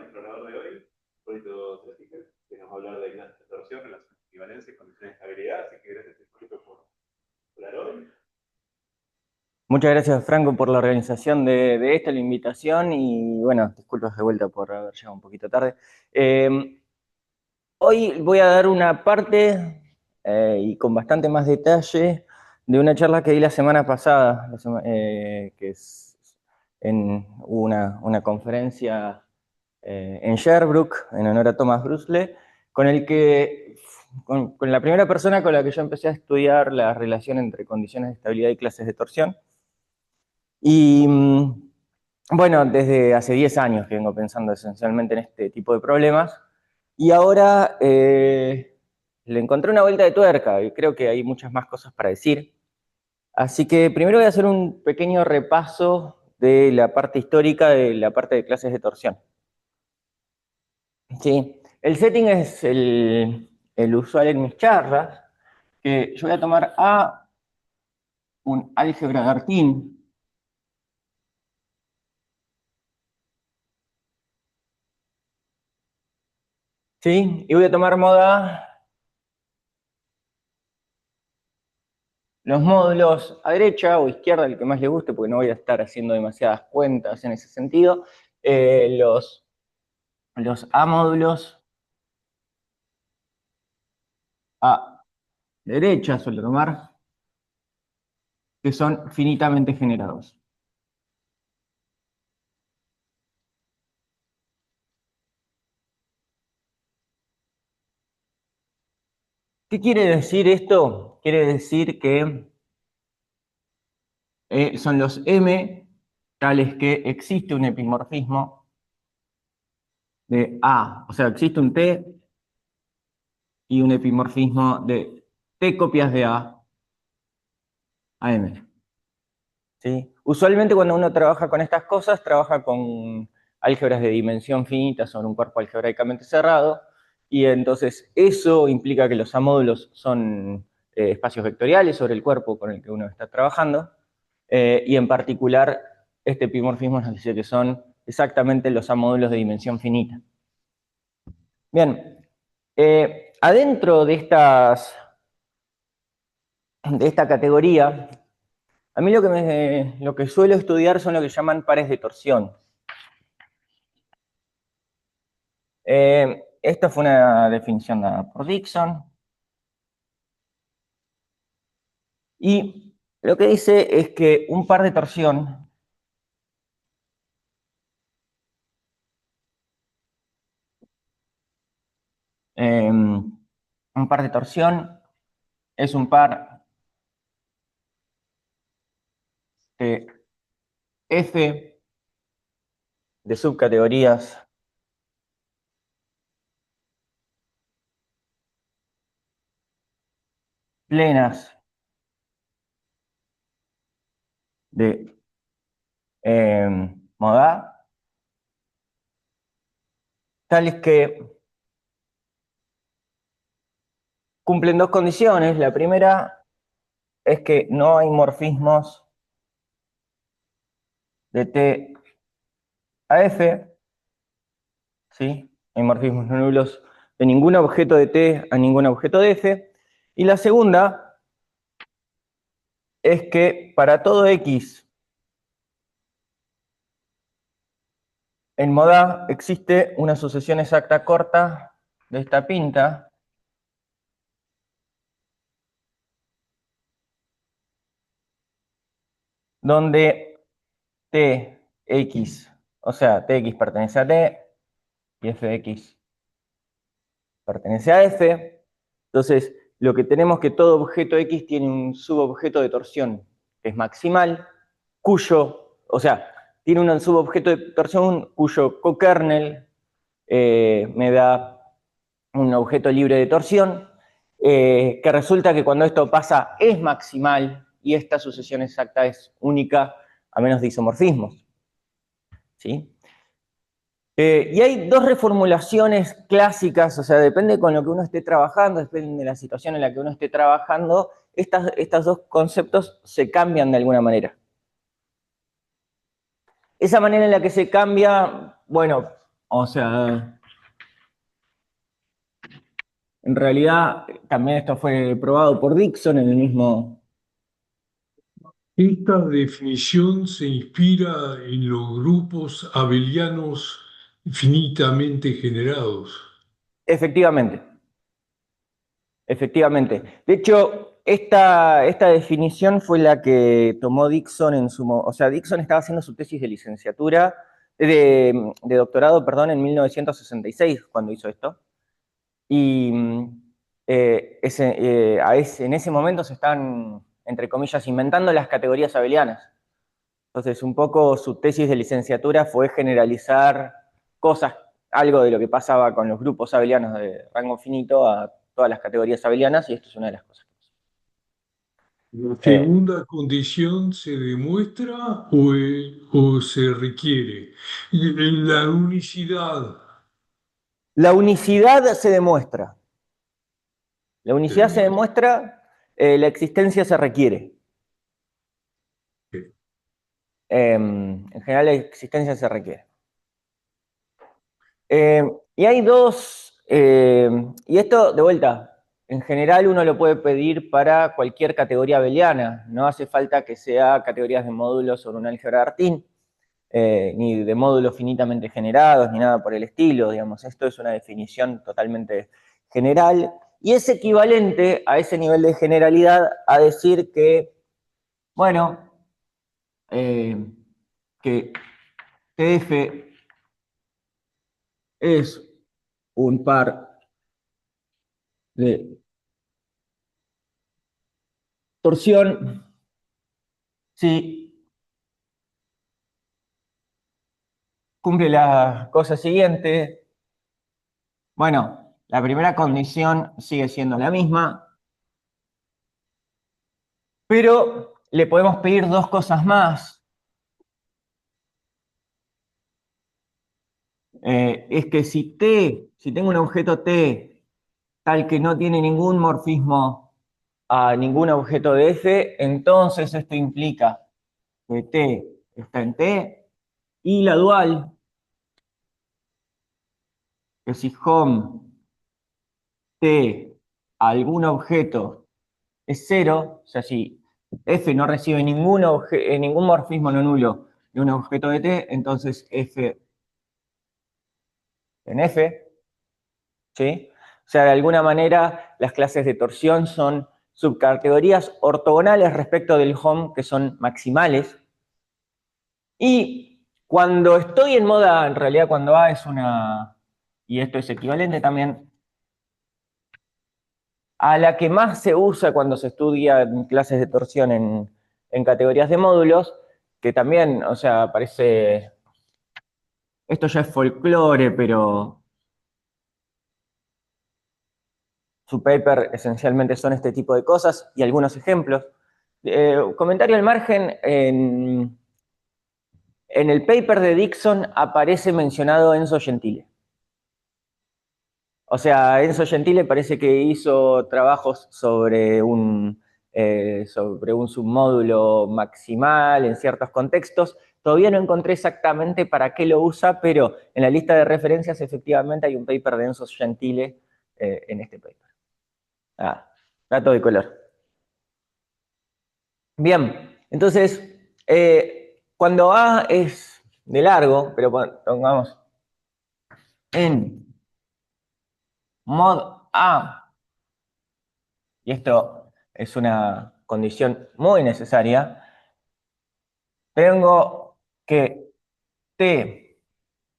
nuestro orador de hoy, Hipólito Trestiger, que nos va a hablar de clases de torsión, relación de equivalencia y condiciones de estabilidad. Así que gracias, Hipólito, por hablar hoy. Muchas gracias, Franco, por la organización de esta, la invitación, y bueno, disculpas de vuelta por haber llegado un poquito tarde. Hoy voy a dar una parte, y con bastante más detalle, de una charla que di la semana pasada, que es hubo una conferencia en Sherbrooke, en honor a Thomas Brusle, con la primera persona con la que yo empecé a estudiar la relación entre condiciones de estabilidad y clases de torsión. Y bueno, desde hace 10 años que vengo pensando esencialmente en este tipo de problemas, y ahora le encontré una vuelta de tuerca y creo que hay muchas más cosas para decir. Así que primero voy a hacer un pequeño repaso de la parte histórica de la parte de clases de torsión. Sí, el setting es el usual en mis charlas, que yo voy a tomar a un álgebra de Artin. ¿Sí? Y voy a tomar moda los módulos a derecha o izquierda, el que más le guste, porque no voy a estar haciendo demasiadas cuentas en ese sentido. Los A módulos a derecha, suelo tomar, que son finitamente generados. ¿Qué quiere decir esto? Quiere decir que son los M tales que existe un epimorfismo de A, o sea, existe un T y un epimorfismo de T copias de A a M. ¿Sí? Usualmente cuando uno trabaja con estas cosas, trabaja con álgebras de dimensión finita sobre un cuerpo algebraicamente cerrado, y entonces eso implica que los amódulos son espacios vectoriales sobre el cuerpo con el que uno está trabajando, y en particular este epimorfismo nos dice que son exactamente los amódulos de dimensión finita. Bien, adentro de esta categoría, a mí lo que suelo estudiar son lo que llaman pares de torsión. Esta fue una definición dada por Dixon. Y lo que dice es que un par de torsión es un par de F de subcategorías plenas de moda, tales que cumplen dos condiciones. La primera es que no hay morfismos de T a F, ¿sí? Hay morfismos no nulos de ningún objeto de T a ningún objeto de F. Y la segunda es que para todo X en moda existe una sucesión exacta corta de esta pinta, donde Tx, o sea, Tx pertenece a T y Fx pertenece a F. Entonces, lo que tenemos es que todo objeto X tiene un subobjeto de torsión que es maximal, o sea, tiene un subobjeto de torsión cuyo cokernel me da un objeto libre de torsión, que resulta que cuando esto pasa es maximal y esta sucesión exacta es única a menos de isomorfismos. ¿Sí? Y hay dos reformulaciones clásicas, o sea, depende con lo que uno esté trabajando, depende de la situación en la que uno esté trabajando, estos dos conceptos se cambian de alguna manera. Esa manera en la que se cambia, bueno, O sea, en realidad también esto fue probado por Dixon en el mismo. Esta definición se inspira en los grupos abelianos finitamente generados. Efectivamente, efectivamente. De hecho, esta definición fue la que tomó Dixon en su. O sea, Dixon estaba haciendo su tesis de licenciatura, de doctorado, perdón, en 1966 cuando hizo esto. Y en ese momento se están, entre comillas, inventando las categorías abelianas. Entonces, un poco su tesis de licenciatura fue generalizar cosas, algo de lo que pasaba con los grupos abelianos de rango finito a todas las categorías abelianas, y esto es una de las cosas. ¿La Eh, segunda condición se demuestra o se requiere? En la unicidad la unicidad se demuestra. La se unicidad se demuestra. demuestra, la existencia se requiere. En general, la existencia se requiere. Y hay dos, y esto de vuelta, en general uno lo puede pedir para cualquier categoría abeliana, no hace falta que sea categorías de módulos sobre un álgebra de Artin, ni de módulos finitamente generados, ni nada por el estilo, digamos, esto es una definición totalmente general, y es equivalente a ese nivel de generalidad a decir que, bueno, que TF es un par de torsión si cumple la cosa siguiente. Bueno, la primera condición sigue siendo la misma, pero le podemos pedir dos cosas más. Es que si tengo un objeto T tal que no tiene ningún morfismo a ningún objeto de F, entonces esto implica que T está en T, y la dual, que si home T algún objeto es cero, o sea, si F no recibe ningún morfismo no nulo de un objeto de T, entonces F en F, ¿sí? O sea, de alguna manera las clases de torsión son subcategorías ortogonales respecto del home, que son maximales. Y cuando estoy en moda, en realidad cuando A es una, y esto es equivalente también, a la que más se usa cuando se estudia en clases de torsión en categorías de módulos, que también, o sea, parece, esto ya es folclore, pero su paper esencialmente son este tipo de cosas y algunos ejemplos. Comentario al margen, en el paper de Dixon aparece mencionado Enzo Gentile. O sea, Enzo Gentile parece que hizo trabajos sobre un submódulo maximal en ciertos contextos. Todavía no encontré exactamente para qué lo usa, pero en la lista de referencias efectivamente hay un paper de Enzo Gentile en este paper. Ah, dato de color. Bien, entonces, cuando A es de largo, pero pongamos en mod A, y esto es una condición muy necesaria, tengo que T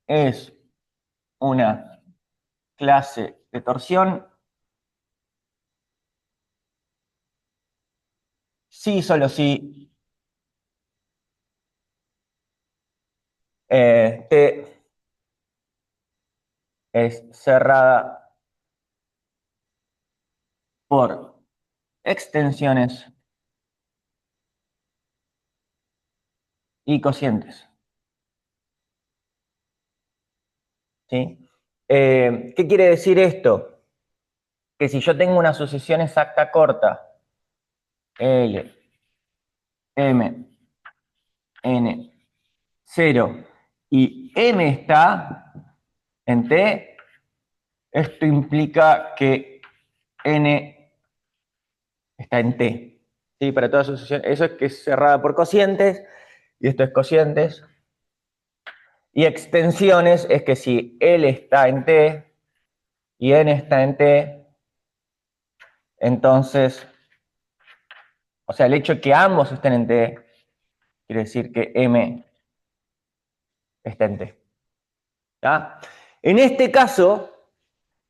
es una clase de torsión si, solo si T es cerrada por extensiones y cocientes. ¿Sí? ¿Qué quiere decir esto? Que si yo tengo una sucesión exacta corta, L, M, N, 0 y M está, en T, esto implica que N está en T. ¿Sí? Para toda asociación, eso es que es cerrada por cocientes, y esto es cocientes. Y extensiones es que si L está en T y N está en T, entonces, o sea, el hecho de que ambos estén en T quiere decir que M está en T. ¿Ya? En este caso,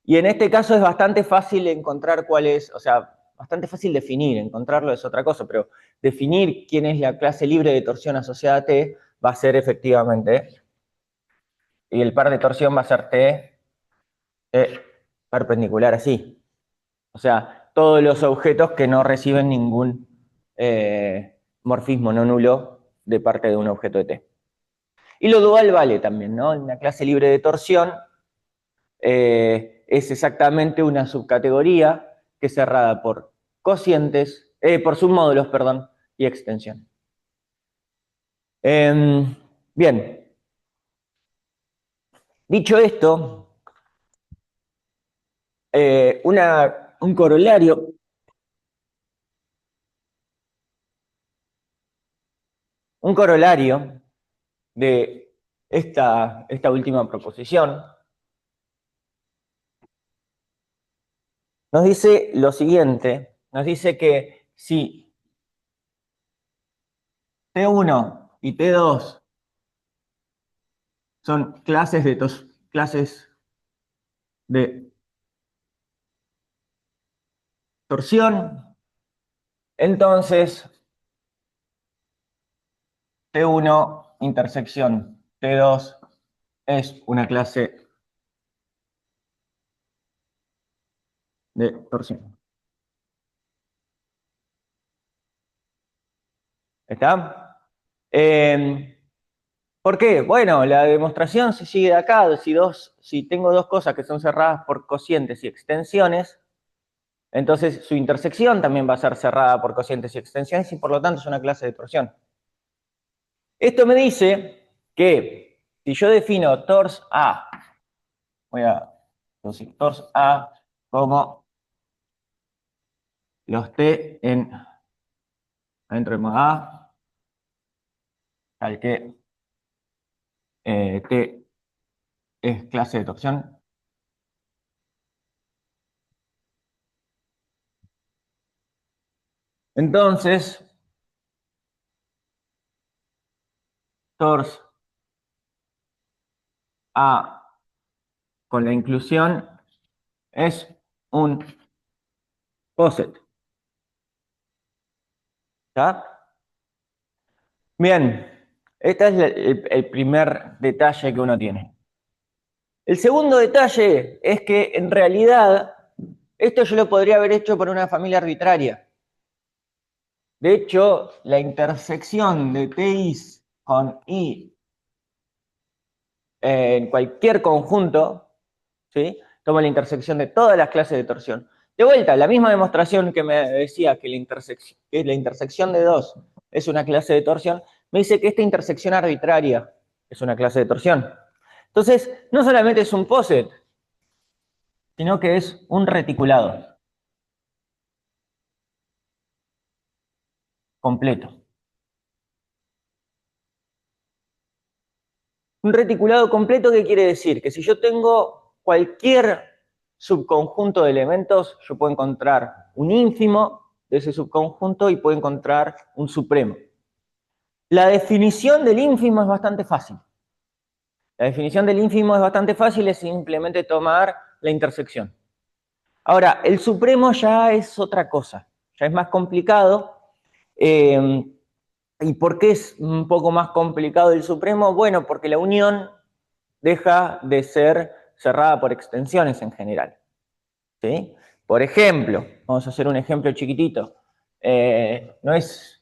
y en este caso es bastante fácil encontrar cuál es, o sea, bastante fácil definir, encontrarlo es otra cosa, pero definir quién es la clase libre de torsión asociada a T va a ser efectivamente, y el par de torsión va a ser T perpendicular así. O sea, todos los objetos que no reciben ningún morfismo no nulo de parte de un objeto de T. Y lo dual vale también, ¿no? Una clase libre de torsión es exactamente una subcategoría que es cerrada por cocientes, por submódulos, perdón, y extensión. Bien, dicho esto, un corolario de esta última proposición nos dice lo siguiente, nos dice que si T1 y T2 son clases de torsión, entonces T1 intersección T2 es una clase de torsión. ¿Está? ¿Por qué? Bueno, la demostración se sigue de acá. Si tengo dos cosas que son cerradas por cocientes y extensiones, entonces su intersección también va a ser cerrada por cocientes y extensiones y por lo tanto es una clase de torsión. Esto me dice que si yo defino tors A, voy a decir tors A como los T adentro de A, al que T es clase de torsión. Entonces, tors A con la inclusión es un poset. ¿Ya? Bien, este es el primer detalle que uno tiene. El segundo detalle es que en realidad esto yo lo podría haber hecho por una familia arbitraria. De hecho, la intersección de TIs con I en cualquier conjunto, ¿sí? Tomo la intersección de todas las clases de torsión. De vuelta, la misma demostración que me decía que la intersección de dos es una clase de torsión, me dice que esta intersección arbitraria es una clase de torsión. Entonces, no solamente es un poset, sino que es un reticulado completo. Un reticulado completo, ¿qué quiere decir? Que si yo tengo cualquier subconjunto de elementos, yo puedo encontrar un ínfimo de ese subconjunto y puedo encontrar un supremo. La definición del ínfimo es bastante fácil. La definición del ínfimo es bastante fácil, es simplemente tomar la intersección. Ahora, el supremo ya es otra cosa, ya es más complicado. ¿Y por qué es un poco más complicado el supremo? Bueno, porque la unión deja de ser cerrada por extensiones en general. ¿Sí? Por ejemplo, vamos a hacer un ejemplo chiquitito. No es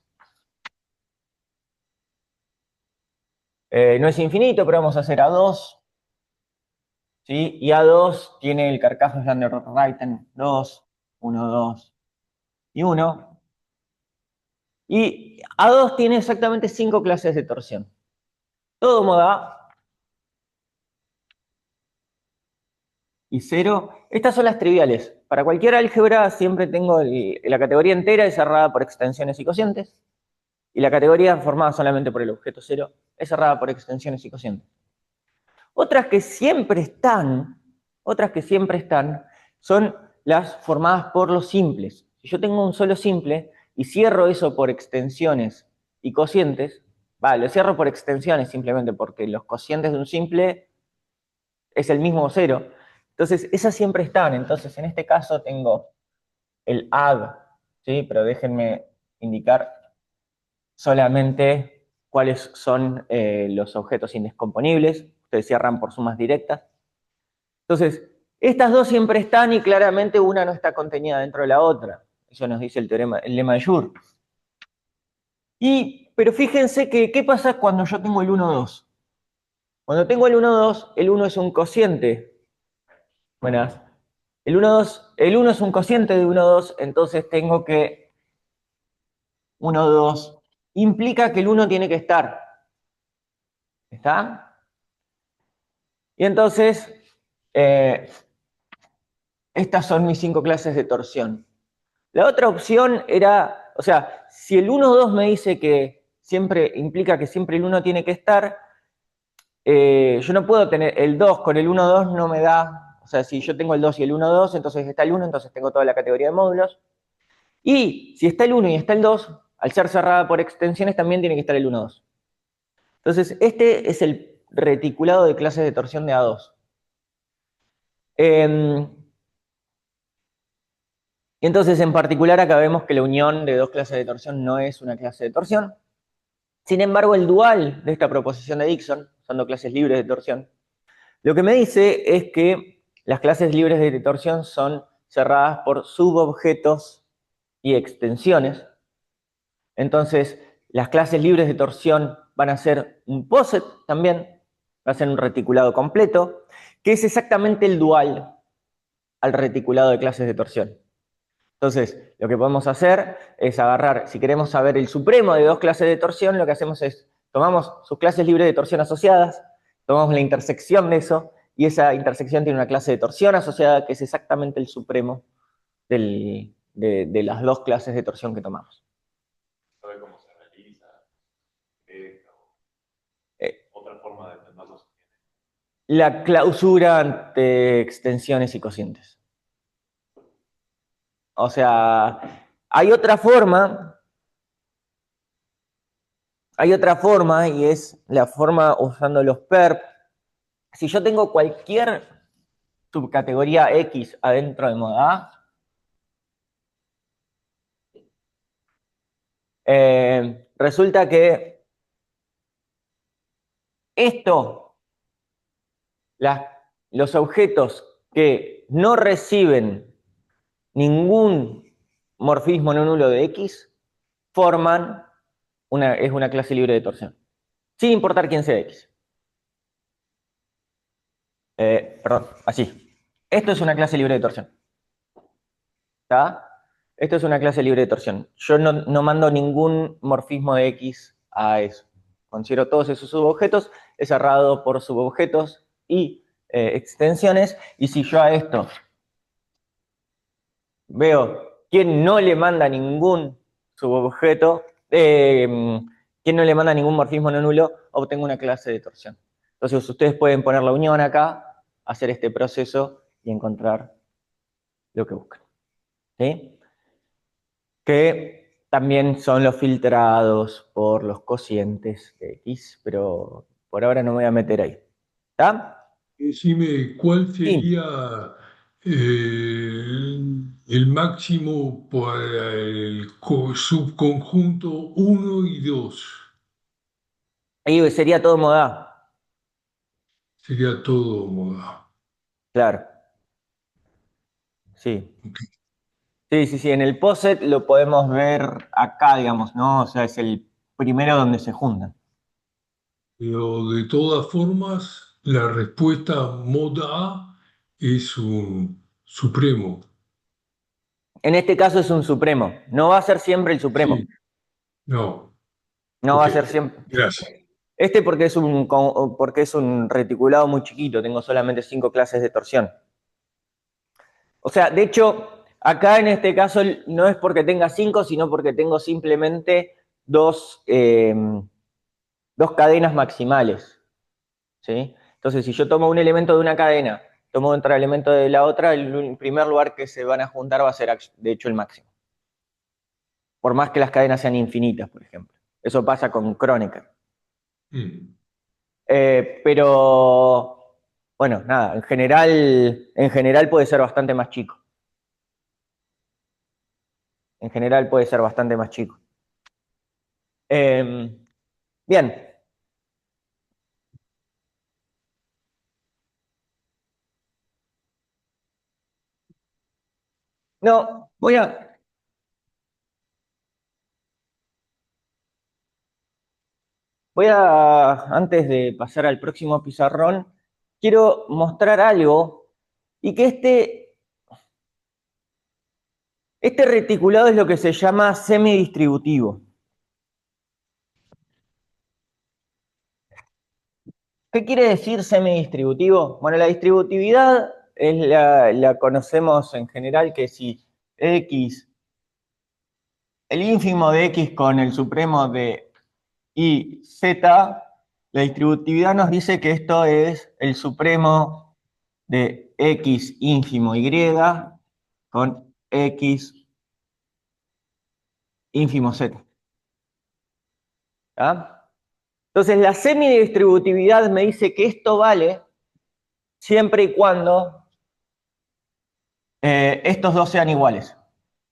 infinito, pero vamos a hacer A2. ¿Sí? Y A2 tiene el carcaj de Reiten 2, 1, 2 y 1. Y A2 tiene exactamente 5 clases de torsión. Todo modo A y 0. Estas son las triviales. Para cualquier álgebra siempre tengo la categoría entera es cerrada por extensiones y cocientes, y la categoría formada solamente por el objeto 0 es cerrada por extensiones y cocientes. Otras que siempre están son las formadas por los simples. Si yo tengo un solo simple y cierro eso por extensiones y cocientes, lo cierro por extensiones simplemente porque los cocientes de un simple es el mismo 0. Entonces, esas siempre están. Entonces, en este caso tengo el add, ¿sí? Pero déjenme indicar solamente cuáles son los objetos indescomponibles. Ustedes cierran por sumas directas. Entonces, estas dos siempre están y claramente una no está contenida dentro de la otra. Eso nos dice el lema de Joule. Pero fíjense que, ¿qué pasa cuando yo tengo el 1, 2? Cuando tengo el 1, 2, el 1 es un cociente. Buenas. El 1 es un cociente de 1, 2, entonces tengo que 1, 2 implica que el 1 tiene que estar. ¿Está? Y entonces, estas son mis 5 clases de torsión. La otra opción era, o sea, si el 1, 2 me dice que siempre implica que siempre el 1 tiene que estar, yo no puedo tener el 2 con el 1, 2 no me da, o sea, si yo tengo el 2 y el 1, 2, entonces está el 1, entonces tengo toda la categoría de módulos. Y si está el 1 y está el 2, al ser cerrada por extensiones también tiene que estar el 1, 2. Entonces, este es el reticulado de clases de torsión de A2. Y entonces, en particular, acá vemos que la unión de dos clases de torsión no es una clase de torsión. Sin embargo, el dual de esta proposición de Dixon, son dos clases libres de torsión, lo que me dice es que las clases libres de torsión son cerradas por subobjetos y extensiones. Entonces, las clases libres de torsión van a ser un poset también, va a ser un reticulado completo, que es exactamente el dual al reticulado de clases de torsión. Entonces, lo que podemos hacer es agarrar, si queremos saber el supremo de dos clases de torsión, lo que hacemos es, tomamos sus clases libres de torsión asociadas, tomamos la intersección de eso, y esa intersección tiene una clase de torsión asociada que es exactamente el supremo de las dos clases de torsión que tomamos. ¿Sabe cómo se realiza? Otra forma de entenderlo. La clausura ante extensiones y cocientes. O sea, hay otra forma y es la forma usando los perp. Si yo tengo cualquier subcategoría X adentro de moda A, resulta que los objetos que no reciben ningún morfismo no nulo de X forman es una clase libre de torsión, sin importar quién sea X. Perdón, así. Esto es una clase libre de torsión. ¿Está? Esto es una clase libre de torsión. Yo no mando ningún morfismo de X a eso. Considero todos esos subobjetos, es cerrado por subobjetos y extensiones, y si yo a esto veo quién no le manda ningún subobjeto, quién no le manda ningún morfismo no nulo, obtengo una clase de torsión. Entonces ustedes pueden poner la unión acá, hacer este proceso y encontrar lo que buscan. ¿Sí? Que también son los filtrados por los cocientes de X, pero por ahora no me voy a meter ahí. ¿Está? Decime, ¿cuál Sí. sería el máximo para el subconjunto 1 y 2? Ahí sería todo moda. Sería todo moda. Claro. Sí. Sí. En el POSET lo podemos ver acá, digamos, ¿no? O sea, es el primero donde se juntan. Pero de todas formas, la respuesta moda A es un supremo. En este caso es un supremo. No va a ser siempre el supremo. Sí, no. No va Ok, a ser siempre. gracias. Este porque es un reticulado muy chiquito, tengo solamente 5 clases de torsión. O sea, de hecho, acá en este caso no es porque tenga 5, sino porque tengo simplemente dos cadenas maximales, ¿sí? Entonces, si yo tomo un elemento de una cadena, tomo otro elemento de la otra, el primer lugar que se van a juntar va a ser, de hecho, el máximo. Por más que las cadenas sean infinitas, por ejemplo. Eso pasa con Kronecker. Pero, bueno, nada, en general puede ser bastante más chico. En general puede ser bastante más chico. Bien. No, antes de pasar al próximo pizarrón, quiero mostrar algo y que este reticulado es lo que se llama semidistributivo. ¿Qué quiere decir semidistributivo? Bueno, la distributividad la conocemos en general que si X, el ínfimo de X con el supremo de Y, Z, la distributividad nos dice que esto es el supremo de X ínfimo Y con X ínfimo Z. ¿Ah? Entonces, la semidistributividad me dice que esto vale siempre y cuando estos dos sean iguales.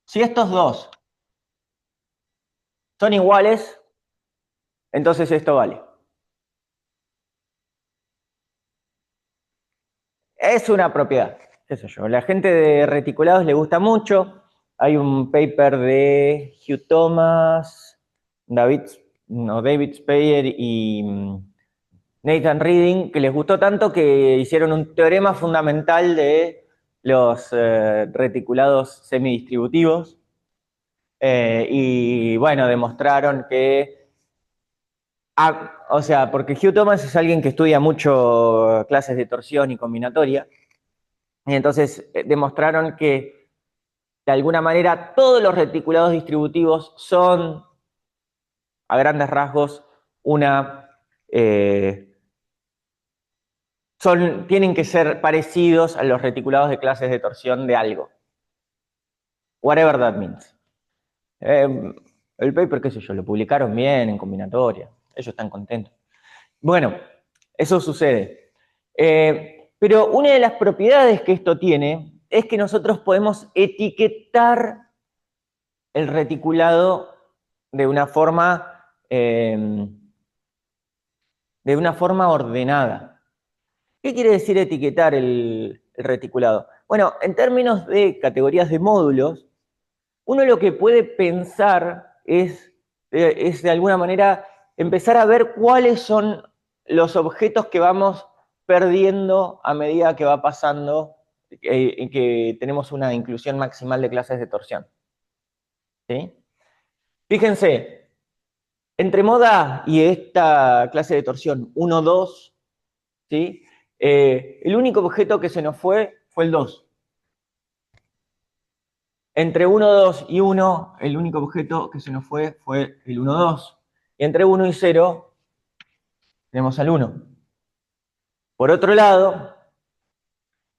Si estos dos son iguales, entonces esto vale. Es una propiedad, qué sé yo. La gente de reticulados le gusta mucho. Hay un paper de Hugh Thomas, David Speyer y Nathan Reading, que les gustó tanto que hicieron un teorema fundamental de los reticulados semidistributivos. Y bueno, demostraron que... o sea, porque Hugh Thomas es alguien que estudia mucho clases de torsión y combinatoria, y entonces demostraron que de alguna manera todos los reticulados distributivos son, a grandes rasgos, tienen que ser parecidos a los reticulados de clases de torsión de algo. Whatever that means. El paper, qué sé yo, lo publicaron bien en combinatoria. Ellos están contentos. Bueno, eso sucede. Pero una de las propiedades que esto tiene es que nosotros podemos etiquetar el reticulado de una forma ordenada. ¿Qué quiere decir etiquetar el reticulado? Bueno, en términos de categorías de módulos, uno lo que puede pensar es de alguna manera empezar a ver cuáles son los objetos que vamos perdiendo a medida que va pasando, en que tenemos una inclusión maximal de clases de torsión. ¿Sí? Fíjense, entre moda y esta clase de torsión 1, 2, ¿sí? El único objeto que se nos fue el 2. Entre 1, 2 y 1, el único objeto que se nos fue el 1, 2. Y entre 1 y 0 tenemos al 1. Por otro lado,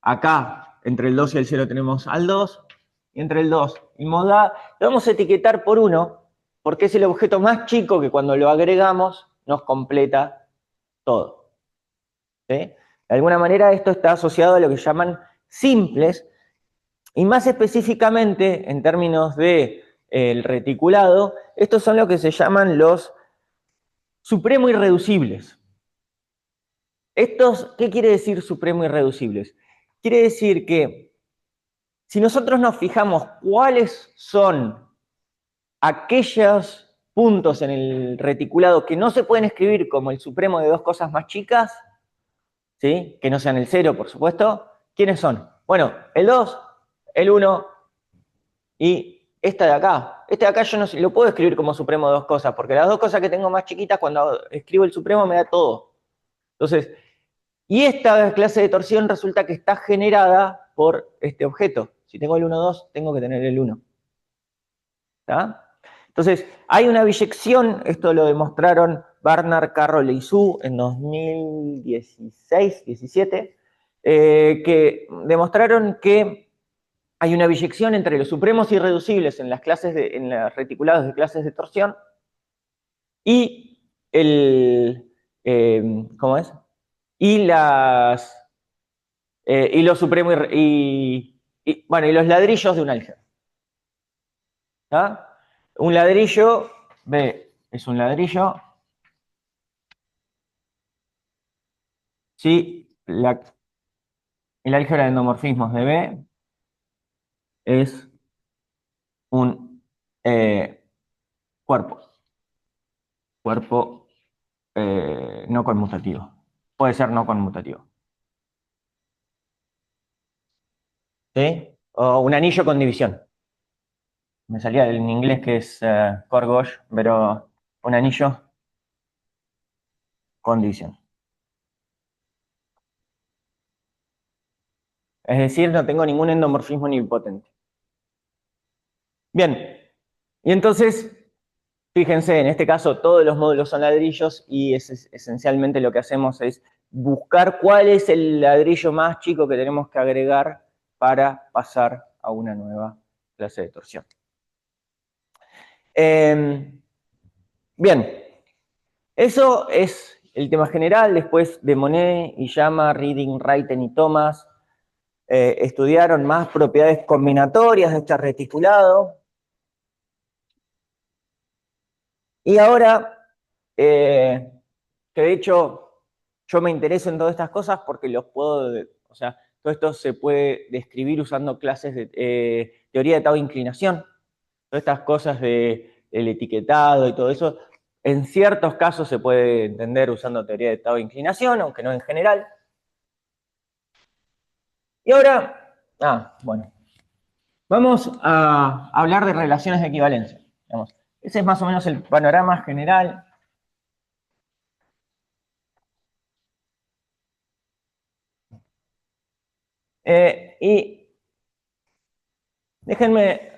acá entre el 2 y el 0 tenemos al 2. Y entre el 2 y moda lo vamos a etiquetar por 1, porque es el objeto más chico que cuando lo agregamos nos completa todo. ¿Sí? De alguna manera esto está asociado a lo que llaman simples, y más específicamente en términos de el reticulado, estos son lo que se llaman los supremo irreducibles. ¿Qué quiere decir supremo irreducibles? Quiere decir que si nosotros nos fijamos cuáles son aquellos puntos en el reticulado que no se pueden escribir como el supremo de dos cosas más chicas, ¿sí? Que no sean el 0, por supuesto, ¿quiénes son? Bueno, el 2, el 1 y esta de acá. Este de acá yo no lo puedo escribir como supremo de dos cosas, porque las dos cosas que tengo más chiquitas, cuando escribo el supremo me da todo. Entonces, y esta clase de torsión resulta que está generada por este objeto, Si tengo el 1, 2, tengo que tener el 1. ¿Está? Entonces, hay una biyección, esto lo demostraron Barnard, Carroll y Su en 2016-17, que demostraron que hay una biyección entre los supremos irreducibles en las reticulados de clases de torsión y ¿cómo es? Y los supremos bueno, y los ladrillos de un álgebra. ¿Está? Un ladrillo, B, es un ladrillo. Si el álgebra de endomorfismos de B es un cuerpo no conmutativo. Puede ser no conmutativo. ¿Sí? O un anillo con división. Me salía en inglés que es Corgosh, pero un anillo con división. Es decir, no tengo ningún endomorfismo nilpotente. Bien, y entonces, fíjense, en este caso todos los módulos son ladrillos y esencialmente lo que hacemos es buscar cuál es el ladrillo más chico que tenemos que agregar para pasar a una nueva clase de torsión. Bien, eso es el tema general. Después de Monnet, Iyama, Reading, Reiten y Thomas estudiaron más propiedades combinatorias de este reticulado. Y ahora, que de hecho yo me intereso en todas estas cosas porque o sea, todo esto se puede describir usando clases de teoría de Tau de inclinación. Todas estas cosas del etiquetado y todo eso, en ciertos casos se puede entender usando teoría de Tau de inclinación, aunque no en general. Y ahora, bueno, vamos a hablar de relaciones de equivalencia. Digamos. Ese es más o menos el panorama general. Y déjenme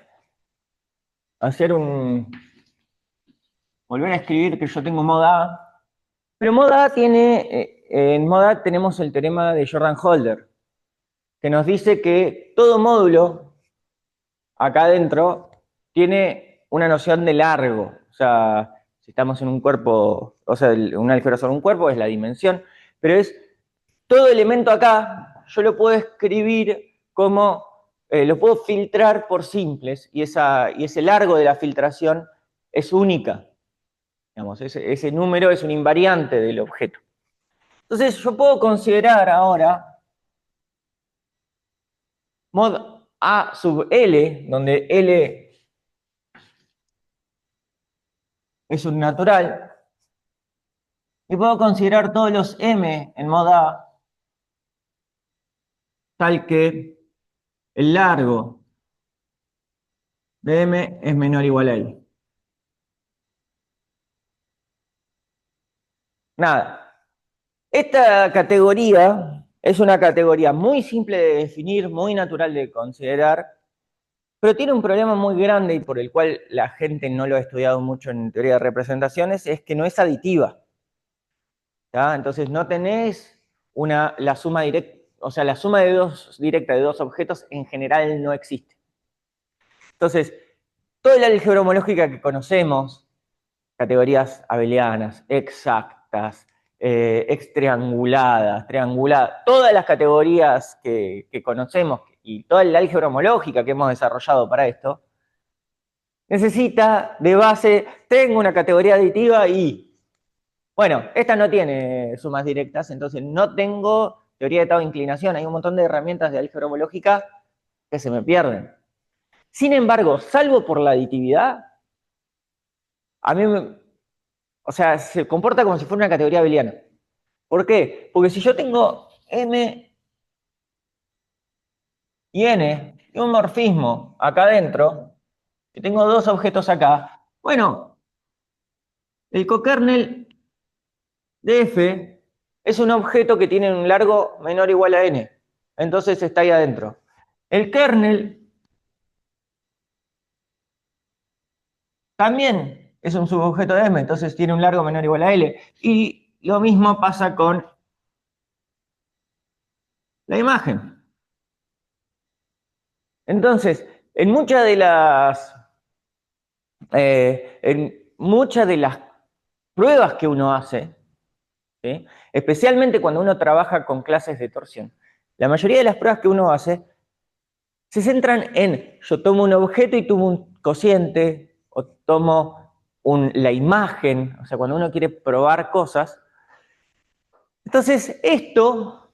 volver a escribir que yo tengo moda A, pero moda A en moda A tenemos el teorema de Jordan-Holder, que nos dice que todo módulo acá adentro tiene una noción de largo. O sea, si estamos en un cuerpo, o sea, un álgebra sobre un cuerpo es la dimensión, pero es todo elemento acá, yo lo puedo escribir como, lo puedo filtrar por simples, y ese largo de la filtración es única. Digamos, ese número es un invariante del objeto. Entonces, yo puedo considerar ahora mod A sub L, donde L es un natural, y puedo considerar todos los M en mod A, tal que el largo de M es menor o igual a L. Nada. Esta categoría es una categoría muy simple de definir, muy natural de considerar, pero tiene un problema muy grande y por el cual la gente no lo ha estudiado mucho en teoría de representaciones, es que no es aditiva. ¿Tá? Entonces no tenés la suma directa, o sea, la suma directa de dos objetos en general no existe. Entonces, toda la álgebra homológica que conocemos, categorías abelianas, exactas, extrianguladas, trianguladas, todas las categorías que conocemos y toda la álgebra homológica que hemos desarrollado para esto, necesita de base, tengo una categoría aditiva y, bueno, esta no tiene sumas directas, entonces no tengo teoría de Tau de inclinación, hay un montón de herramientas de álgebra homológica que se me pierden. Sin embargo, salvo por la aditividad, a mí o sea, se comporta como si fuera una categoría abeliana. ¿Por qué? Porque si yo tengo M y N y un morfismo acá adentro, y tengo dos objetos acá, bueno, el cokernel de F es un objeto que tiene un largo menor o igual a N. Entonces está ahí adentro. El kernel también es un subobjeto de M, entonces tiene un largo menor o igual a L. Y lo mismo pasa con la imagen. Entonces, en muchas de las pruebas que uno hace, ¿sí? Especialmente cuando uno trabaja con clases de torsión, la mayoría de las pruebas que uno hace se centran en, yo tomo un objeto y tomo un cociente, o tomo la imagen, o sea, cuando uno quiere probar cosas. Entonces, o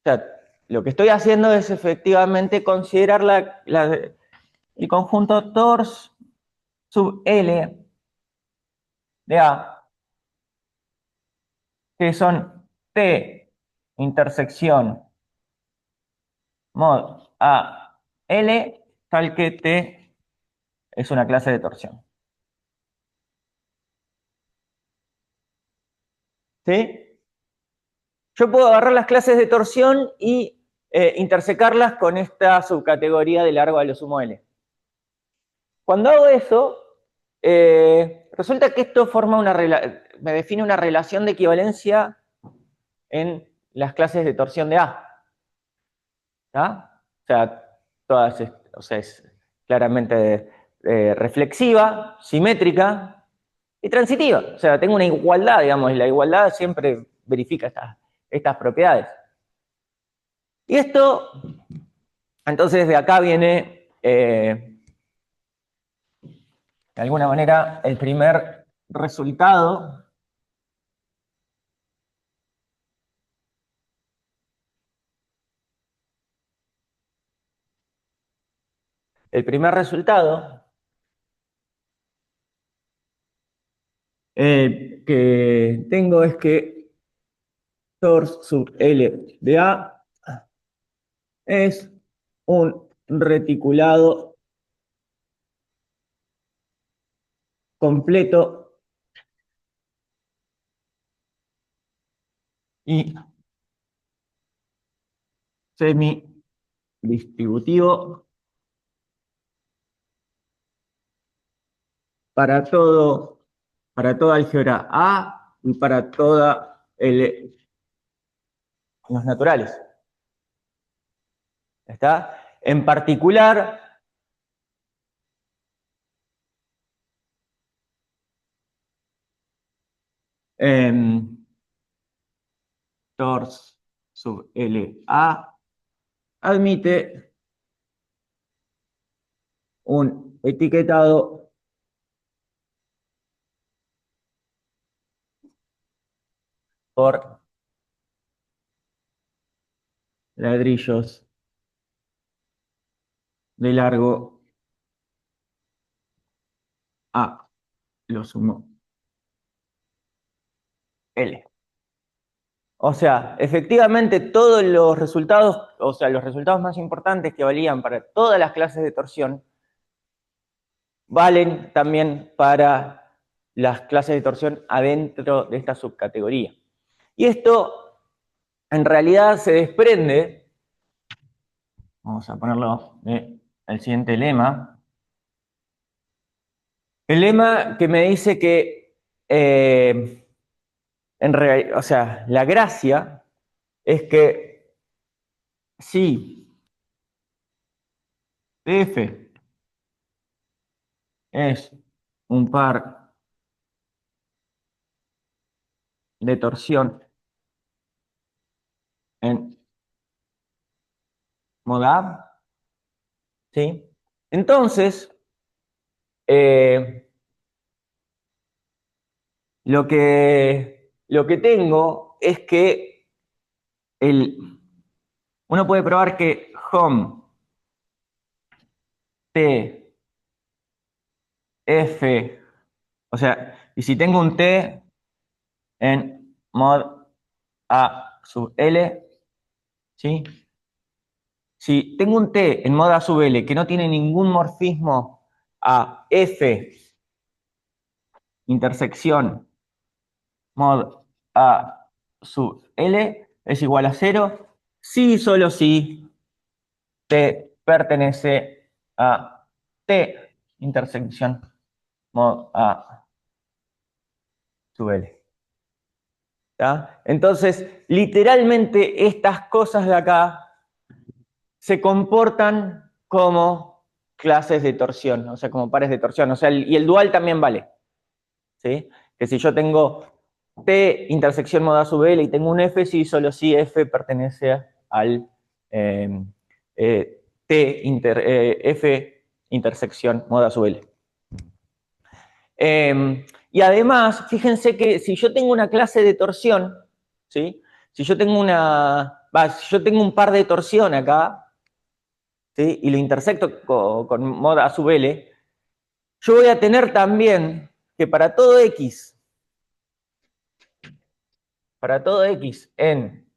sea, lo que estoy haciendo es efectivamente considerar el conjunto tors sub L de A, que son T intersección mod A L, tal que T es una clase de torsión. ¿Sí? Yo puedo agarrar las clases de torsión y intersecarlas con esta subcategoría de largo a lo sumo L. Cuando hago eso, resulta que esto me define una relación de equivalencia en las clases de torsión de A. ¿Tá? O sea, es claramente reflexiva, simétrica y transitiva. O sea, tengo una igualdad, digamos, y la igualdad siempre verifica estas propiedades. Y esto, entonces de acá viene, de alguna manera, el primer resultado. El primer resultado que tengo es que tors sub L de A es un reticulado completo y semidistributivo para toda álgebra A y para toda los naturales. ¿Está? En particular, tors sub LA admite un etiquetado por ladrillos de largo a lo sumo L. O sea, efectivamente todos los resultados, o sea, los resultados más importantes que valían para todas las clases de torsión, valen también para las clases de torsión adentro de esta subcategoría. Y esto en realidad se desprende, vamos a ponerlo el siguiente lema, el lema que me dice que o sea, la gracia es que si F es un par de torsión en moda, ¿sí? Entonces, eh, lo que tengo es que uno puede probar que hom T, F, o sea, y si tengo un T en mod A sub L, ¿sí? Si tengo un T en mod A sub L que no tiene ningún morfismo a F intersección mod A sub L es igual a 0, si y solo si T pertenece a T intersección mod A sub L. ¿Tá? Entonces, literalmente estas cosas de acá se comportan como clases de torsión, o sea, como pares de torsión. O sea, y el dual también vale. ¿Sí? Que si yo tengo T intersección mod A sub L y tengo un F, sí, solo si F pertenece al F intersección mod A sub L. Y además, fíjense que si yo tengo una clase de torsión, ¿sí? Si yo tengo si yo tengo un par de torsión acá, ¿sí? Y lo intersecto con mod A sub L, yo voy a tener también que para todo X en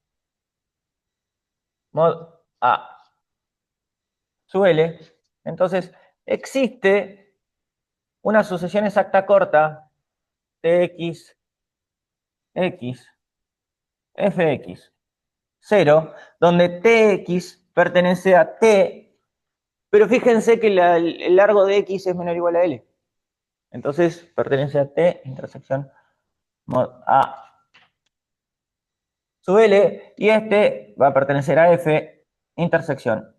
mod A sub L, entonces existe una sucesión exacta corta Tx, X, Fx, 0, donde Tx pertenece a T, pero fíjense que el largo de X es menor o igual a L. Entonces pertenece a T intersección mod A sub L, y este va a pertenecer a F intersección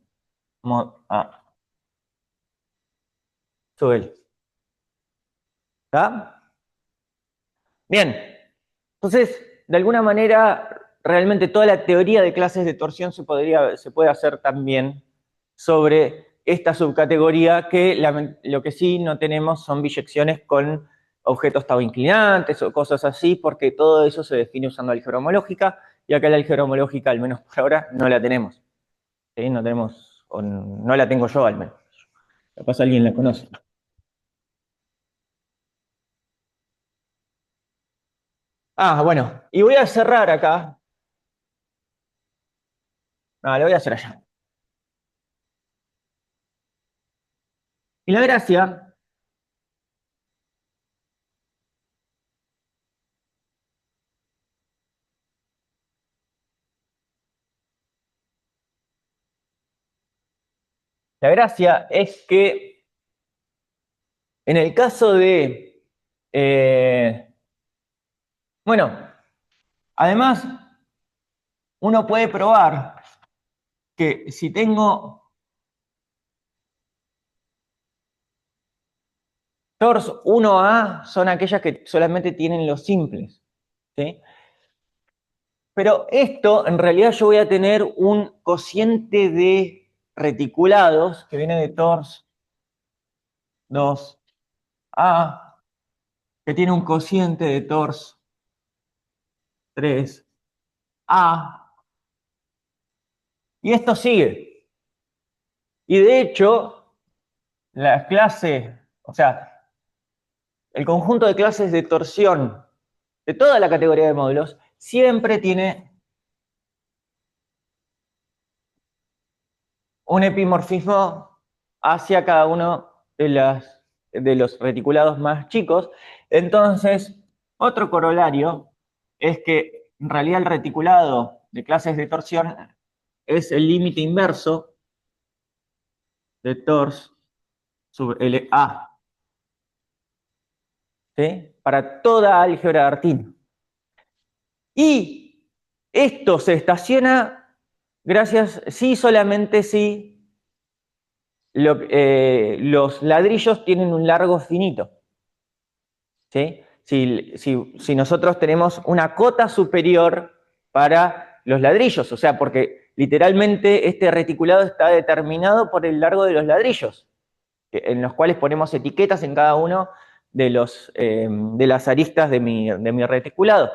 mod A sub L. ¿Está? Bien. Entonces, de alguna manera, realmente toda la teoría de clases de torsión se puede hacer también sobre esta subcategoría, que lo que sí no tenemos son biyecciones con objetos tau inclinantes o cosas así, porque todo eso se define usando álgebra homológica, y acá la álgebra homológica, al menos por ahora, no la tenemos. ¿Sí? No tenemos, o no la tengo yo al menos. Capaz alguien la conoce. Bueno, y voy a cerrar acá. No, lo voy a hacer allá. Y la gracia es que en el caso de, bueno, además uno puede probar que si tengo tors 1A son aquellas que solamente tienen los simples, ¿sí? Pero esto, en realidad yo voy a tener un cociente de reticulados que viene de tors 2A, que tiene un cociente de tors 3A, y esto sigue. Y de hecho, la clase, o sea, el conjunto de clases de torsión de toda la categoría de módulos siempre tiene un epimorfismo hacia cada uno de los reticulados más chicos. Entonces, otro corolario es que en realidad el reticulado de clases de torsión es el límite inverso de tors sub LA, ¿sí? Para toda álgebra de Artin. Y esto se estaciona gracias, sí, solamente si los ladrillos tienen un largo finito. ¿Sí? Si nosotros tenemos una cota superior para los ladrillos, o sea, porque literalmente este reticulado está determinado por el largo de los ladrillos, en los cuales ponemos etiquetas en cada uno de las aristas de mi reticulado.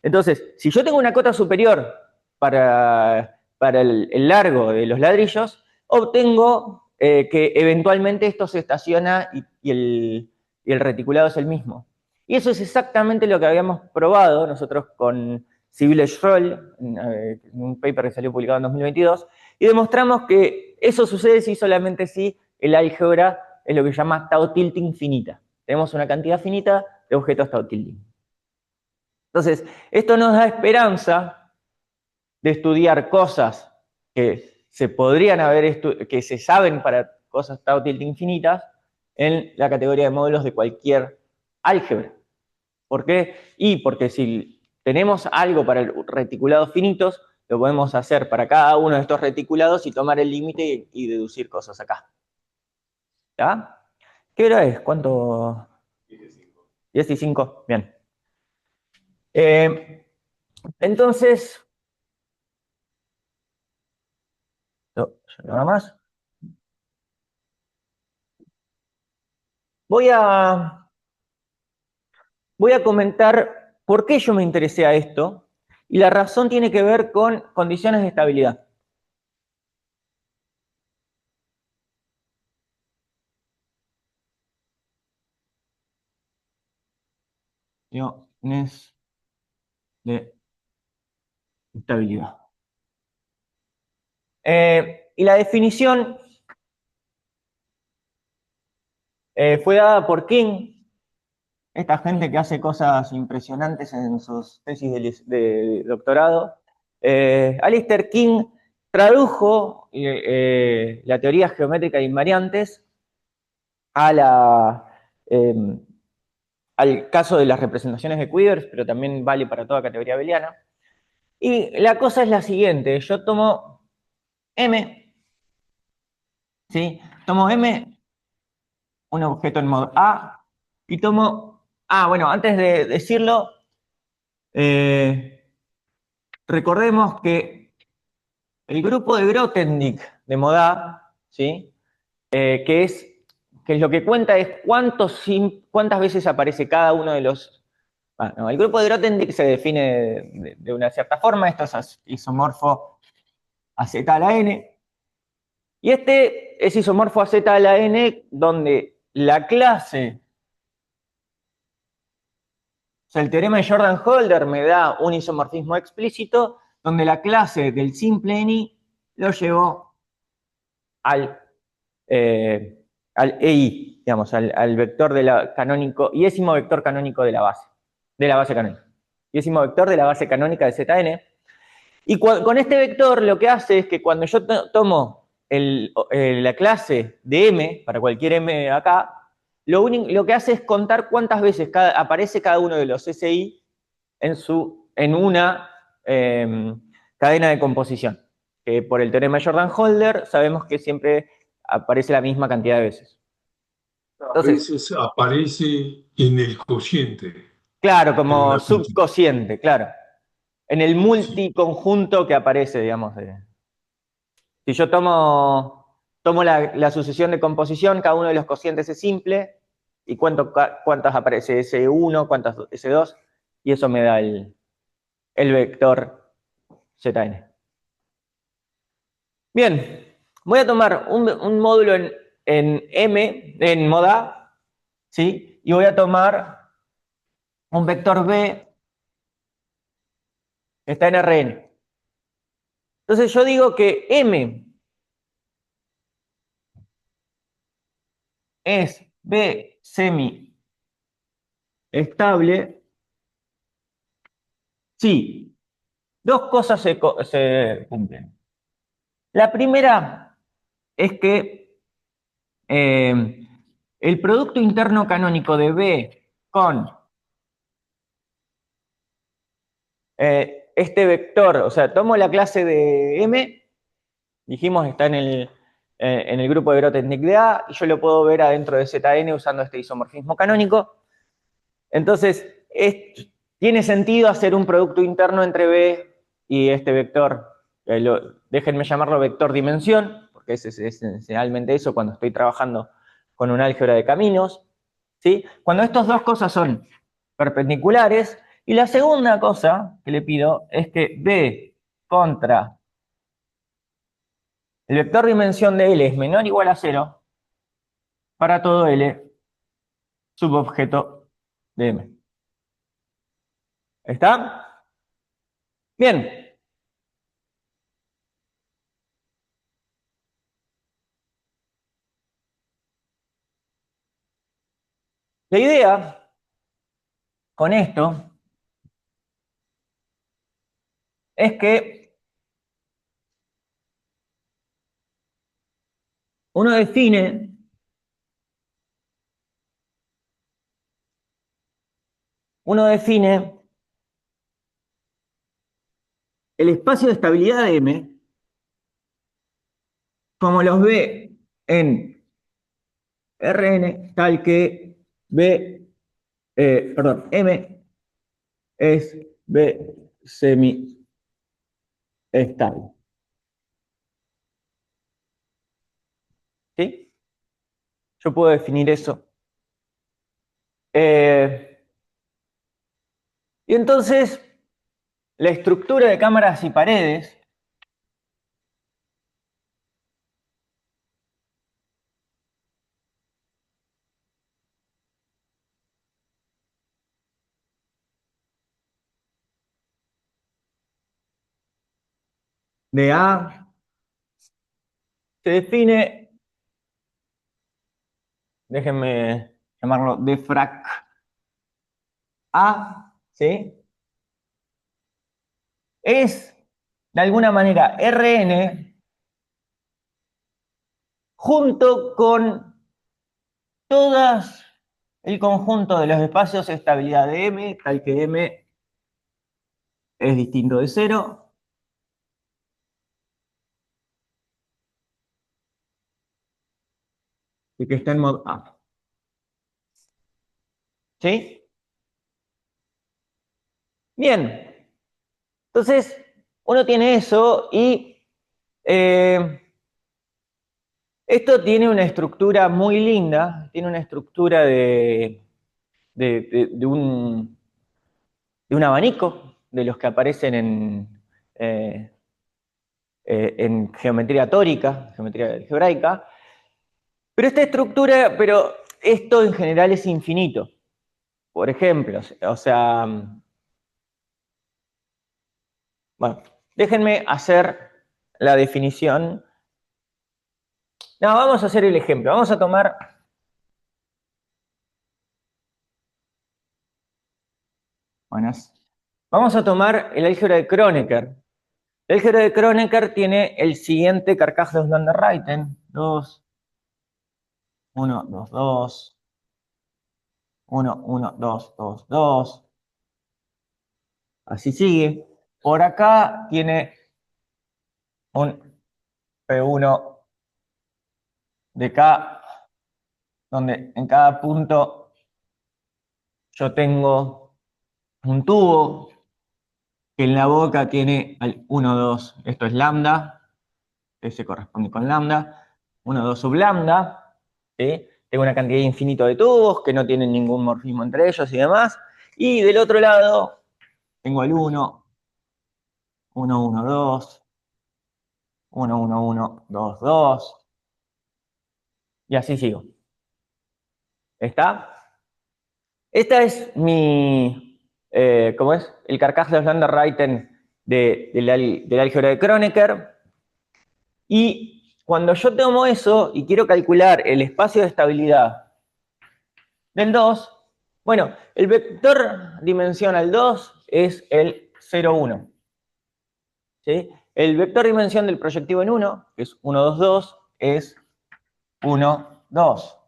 Entonces, si yo tengo una cota superior para el largo de los ladrillos, obtengo que eventualmente esto se estaciona y el reticulado es el mismo. Y eso es exactamente lo que habíamos probado nosotros con Sible-Schroll, en un paper que salió publicado en 2022, y demostramos que eso sucede si solamente si el álgebra es lo que se llama tau tilting finita. Tenemos una cantidad finita de objetos tau tilting. Entonces, esto nos da esperanza de estudiar cosas que se podrían que se saben para cosas tau tilde infinitas, en la categoría de módulos de cualquier álgebra. ¿Por qué? Y porque si tenemos algo para reticulados finitos, lo podemos hacer para cada uno de estos reticulados y tomar el límite y deducir cosas acá. ¿Ya? ¿Qué hora es? ¿Cuánto? 10 y 5. Bien. Entonces, nada más. Voy a comentar por qué yo me interesé a esto, y la razón tiene que ver con condiciones de estabilidad. Condiciones de estabilidad. Y la definición fue dada por King, esta gente que hace cosas impresionantes en sus tesis de doctorado. Alistair King tradujo la teoría geométrica de invariantes al caso de las representaciones de Quivers, pero también vale para toda categoría abeliana. Y la cosa es la siguiente: yo tomo M, ¿sí? Tomo M, un objeto en modo A, y tomo... bueno, antes de decirlo, recordemos que el grupo de Grothendieck de modo A, ¿sí? Que es lo que cuenta es cuántas veces aparece cada uno de los... no, el grupo de Grothendieck se define de una cierta forma. Esto es isomorfo a Z a la n. Y este es isomorfo a Z a la n, donde la clase, o sea, el teorema de Jordan-Holder me da un isomorfismo explícito, donde la clase del simple n lo llevo al EI, digamos, al vector de la canónico, iésimo vector canónico de la base canónica. Iésimo vector de la base canónica de Zn. Y con este vector lo que hace es que cuando yo tomo la clase de M, para cualquier M acá, lo que hace es contar cuántas veces aparece cada uno de los SI en una cadena de composición. Que por el teorema de Jordan-Holder sabemos que siempre aparece la misma cantidad de veces. A Entonces, veces aparece en el cociente, claro, en como una función. subcociente, claro. En el Sí. multiconjunto que aparece, digamos. Si yo tomo la sucesión de composición, cada uno de los cocientes es simple, y cuántas aparece S1, cuántas S2, y eso me da el vector Zn. Bien, voy a tomar un módulo en M, en modo A, ¿sí? Y voy a tomar un vector B que está en Rn. Entonces yo digo que M es B semi estable si dos cosas se cumplen. La primera es que el producto interno canónico de B con este vector, o sea, tomo la clase de M, dijimos está en el grupo de Grothendieck de A, y yo lo puedo ver adentro de Zn usando este isomorfismo canónico. Entonces, tiene sentido hacer un producto interno entre B y este vector. Déjenme llamarlo vector dimensión, porque es esencialmente eso cuando estoy trabajando con un álgebra de caminos, ¿sí? Cuando estas dos cosas son perpendiculares. Y la segunda cosa que le pido es que B contra el vector dimensión de L es menor o igual a 0 para todo L subobjeto de M. ¿Está? Bien. La idea con esto es que uno define uno define el espacio de estabilidad de M como los ve en Rn, tal que M es B semi-estable. ¿Sí? Yo puedo definir eso. Y entonces, la estructura de cámaras y paredes de A se define, déjenme llamarlo de frac A, ¿sí? Es, de alguna manera, Rn junto con todas el conjunto de los espacios de estabilidad de M, tal que M es distinto de 0. Y que está en modo A. ¿Sí? Bien. Entonces, uno tiene eso y esto tiene una estructura muy linda, tiene una estructura de un abanico de los que aparecen en geometría tórica, geometría algebraica. Pero esta estructura, pero esto en general es infinito. Por ejemplo, o sea, bueno, déjenme hacer la definición. No, vamos a hacer el ejemplo. Vamos a tomar. Buenas. Vamos a tomar el álgebra de Kronecker. El álgebra de Kronecker tiene el siguiente carcaj de Van der Ruyten. 2, 1, 2, 2. 1, 1, 2, 2, 2. Así sigue. Por acá tiene un P1 de K, donde en cada punto yo tengo un tubo que en la boca tiene al 1, 2. Esto es lambda. Ese corresponde con lambda. 1, 2 sub lambda. ¿Sí? Tengo una cantidad infinita de tubos que no tienen ningún morfismo entre ellos y demás. Y del otro lado tengo el 1, 1, 1, 2, 1, 1, 1, 2, 2. Y así sigo. ¿Está? Esta es mi, ¿cómo es? El carcaj de Van der Ruyten del álgebra de Kronecker. Y cuando yo tomo eso y quiero calcular el espacio de estabilidad del 2, bueno, el vector dimensional 2 es el 0, 1. ¿Sí? El vector dimensión del proyectivo en 1, que es 1, 2, 2, es 1, 2.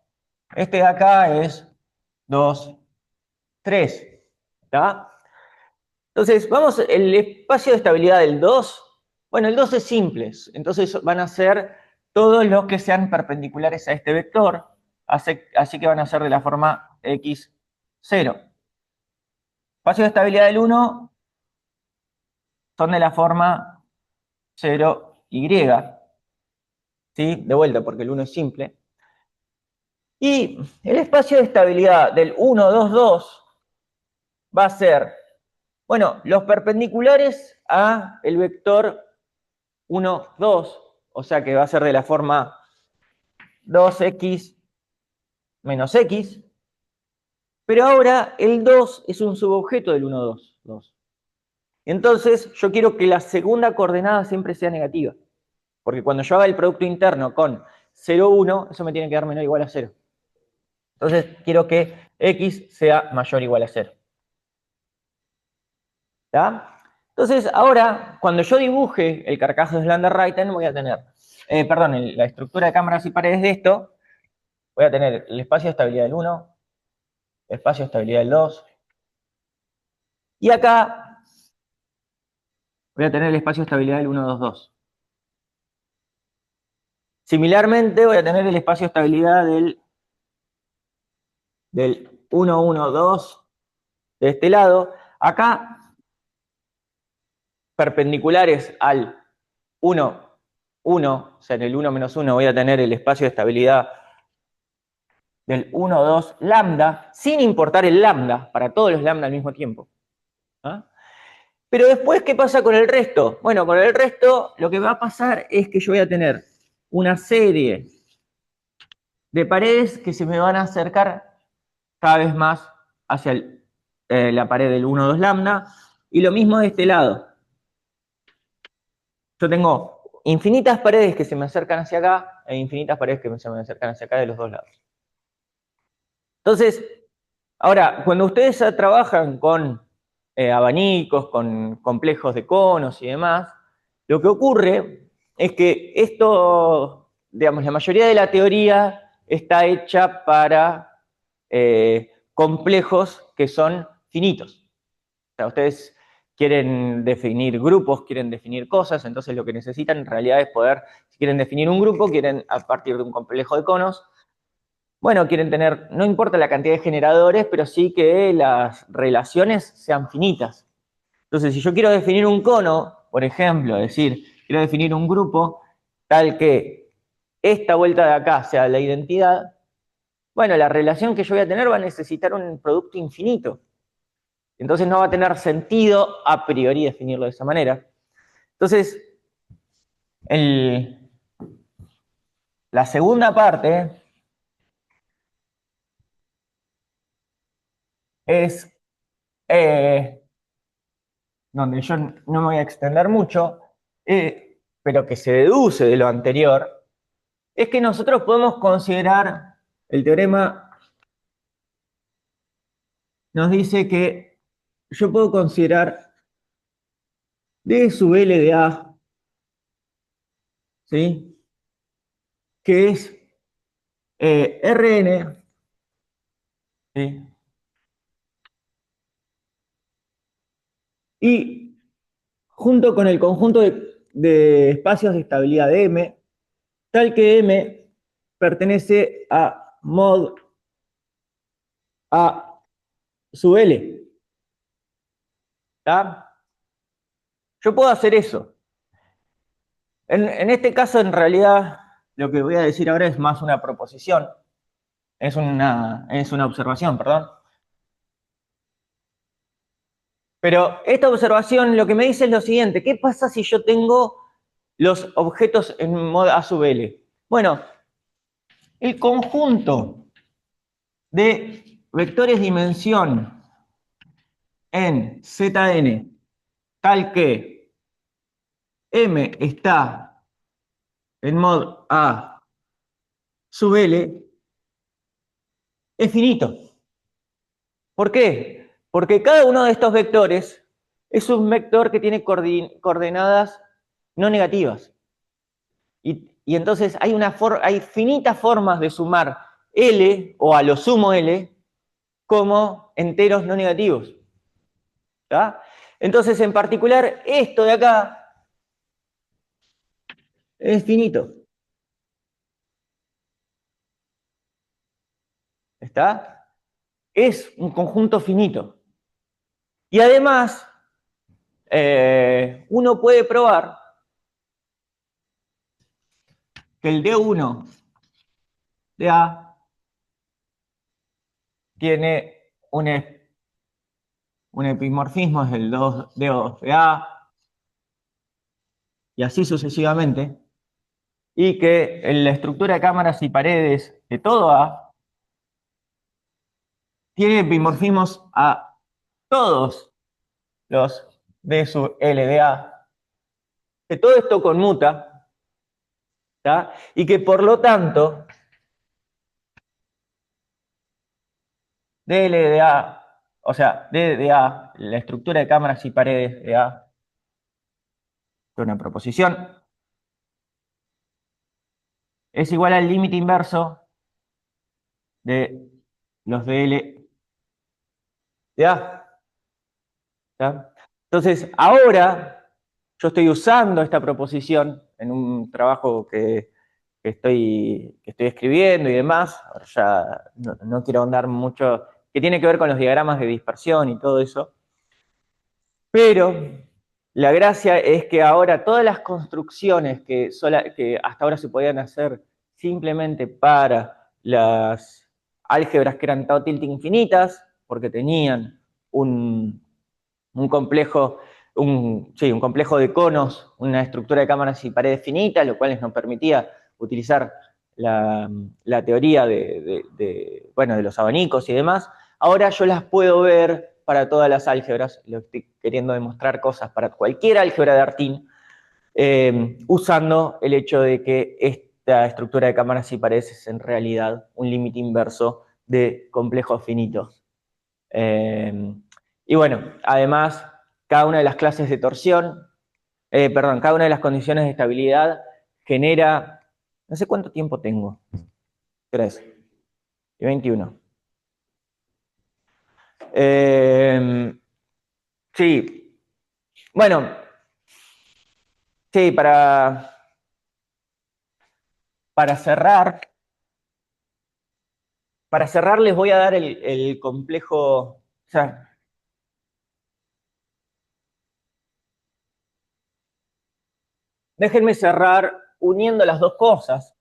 Este de acá es 2, 3. ¿Está? Entonces, vamos, el espacio de estabilidad del 2, bueno, el 2 es simple, entonces van a ser todos los que sean perpendiculares a este vector, así que van a ser de la forma x0. Espacio de estabilidad del 1 son de la forma 0y, ¿sí? De vuelta, porque el 1 es simple. Y el espacio de estabilidad del 1, 2, 2 va a ser, bueno, los perpendiculares a el vector 1, 2, o sea que va a ser de la forma 2x menos x, pero ahora el 2 es un subobjeto del 1, 2, 2. Entonces yo quiero que la segunda coordenada siempre sea negativa, porque cuando yo haga el producto interno con 0, 1, eso me tiene que dar menor o igual a 0. Entonces quiero que x sea mayor o igual a 0. ¿Está? Entonces ahora, cuando yo dibuje el carcaj de Van der Ruyten, voy a tener, la estructura de cámaras y paredes de esto, voy a tener el espacio de estabilidad del 1, el espacio de estabilidad del 2, Y acá voy a tener el espacio de estabilidad del 1, 2, 2. Similarmente voy a tener el espacio de estabilidad del 1, 1, 2 de este lado. Acá, perpendiculares al 1, 1, o sea, en el 1 menos 1 voy a tener el espacio de estabilidad del 1, 2, lambda, sin importar el lambda, para todos los lambda al mismo tiempo. ¿Ah? Pero después, ¿qué pasa con el resto? Bueno, con el resto lo que va a pasar es que yo voy a tener una serie de paredes que se me van a acercar cada vez más hacia la pared del 1, 2 lambda, y lo mismo de este lado. Yo tengo infinitas paredes que se me acercan hacia acá e infinitas paredes que se me acercan hacia acá de los dos lados. Entonces, ahora, cuando ustedes trabajan con abanicos, con complejos de conos y demás, lo que ocurre es que esto, digamos, la mayoría de la teoría está hecha para complejos que son finitos. O sea, ustedes quieren definir grupos, quieren definir cosas, entonces lo que necesitan en realidad es poder, si quieren definir un grupo, quieren a partir de un complejo de conos, bueno, quieren tener, no importa la cantidad de generadores, pero sí que las relaciones sean finitas. Entonces, si yo quiero definir un cono, por ejemplo, es decir, quiero definir un grupo tal que esta vuelta de acá sea la identidad, bueno, la relación que yo voy a tener va a necesitar un producto infinito. Entonces no va a tener sentido a priori definirlo de esa manera. Entonces, la segunda parte es donde yo no me voy a extender mucho, pero que se deduce de lo anterior, es que nosotros podemos considerar, el teorema nos dice que yo puedo considerar D sub L de A, ¿sí? Que es Rn, ¿sí? Y junto con el conjunto de espacios de estabilidad de M, tal que M pertenece a mod A sub L. ¿Está? Yo puedo hacer eso. En este caso, en realidad, lo que voy a decir ahora es más una proposición. Es una observación, perdón. Pero esta observación lo que me dice es lo siguiente. ¿Qué pasa si yo tengo los objetos en mod A sub L? Bueno, el conjunto de vectores dimensión en Zn tal que M está en mod A sub L es finito. ¿Por qué? Porque cada uno de estos vectores es un vector que tiene coordenadas no negativas. Y entonces hay finitas formas de sumar L o a lo sumo L como enteros no negativos. ¿Está? Entonces, en particular, esto de acá es finito. ¿Está? Es un conjunto finito. Y además, uno puede probar que el D1 de A tiene un epimorfismo, es el 2D2 de A, y así sucesivamente, y que en la estructura de cámaras y paredes de todo A tiene epimorfismos a todos los D sub L de A, que todo esto conmuta, ¿tá? Y que por lo tanto DL de A, o sea, D de A, la estructura de cámaras y paredes de A, es una proposición, es igual al límite inverso de los DL de A. ¿Está? Entonces, ahora yo estoy usando esta proposición en un trabajo que estoy escribiendo y demás. Ahora ya no quiero ahondar mucho, que tiene que ver con los diagramas de dispersión y todo eso. Pero la gracia es que ahora todas las construcciones que hasta ahora se podían hacer simplemente para las álgebras que eran tau-tilde infinitas, porque tenían un complejo, un complejo de conos, una estructura de cámaras y paredes finitas, lo cual nos permitía utilizar la teoría de los abanicos y demás. Ahora yo las puedo ver para todas las álgebras, lo estoy queriendo demostrar cosas para cualquier álgebra de Artin, usando el hecho de que esta estructura de cámaras y paredes es en realidad un límite inverso de complejos finitos. Y bueno, además, cada una de las clases de torsión, cada una de las condiciones de estabilidad genera, no sé cuánto tiempo tengo, ¿qué hora es? Y 21. Sí, bueno, sí, para cerrar, les voy a dar el complejo, o sea, déjenme cerrar uniendo las dos cosas.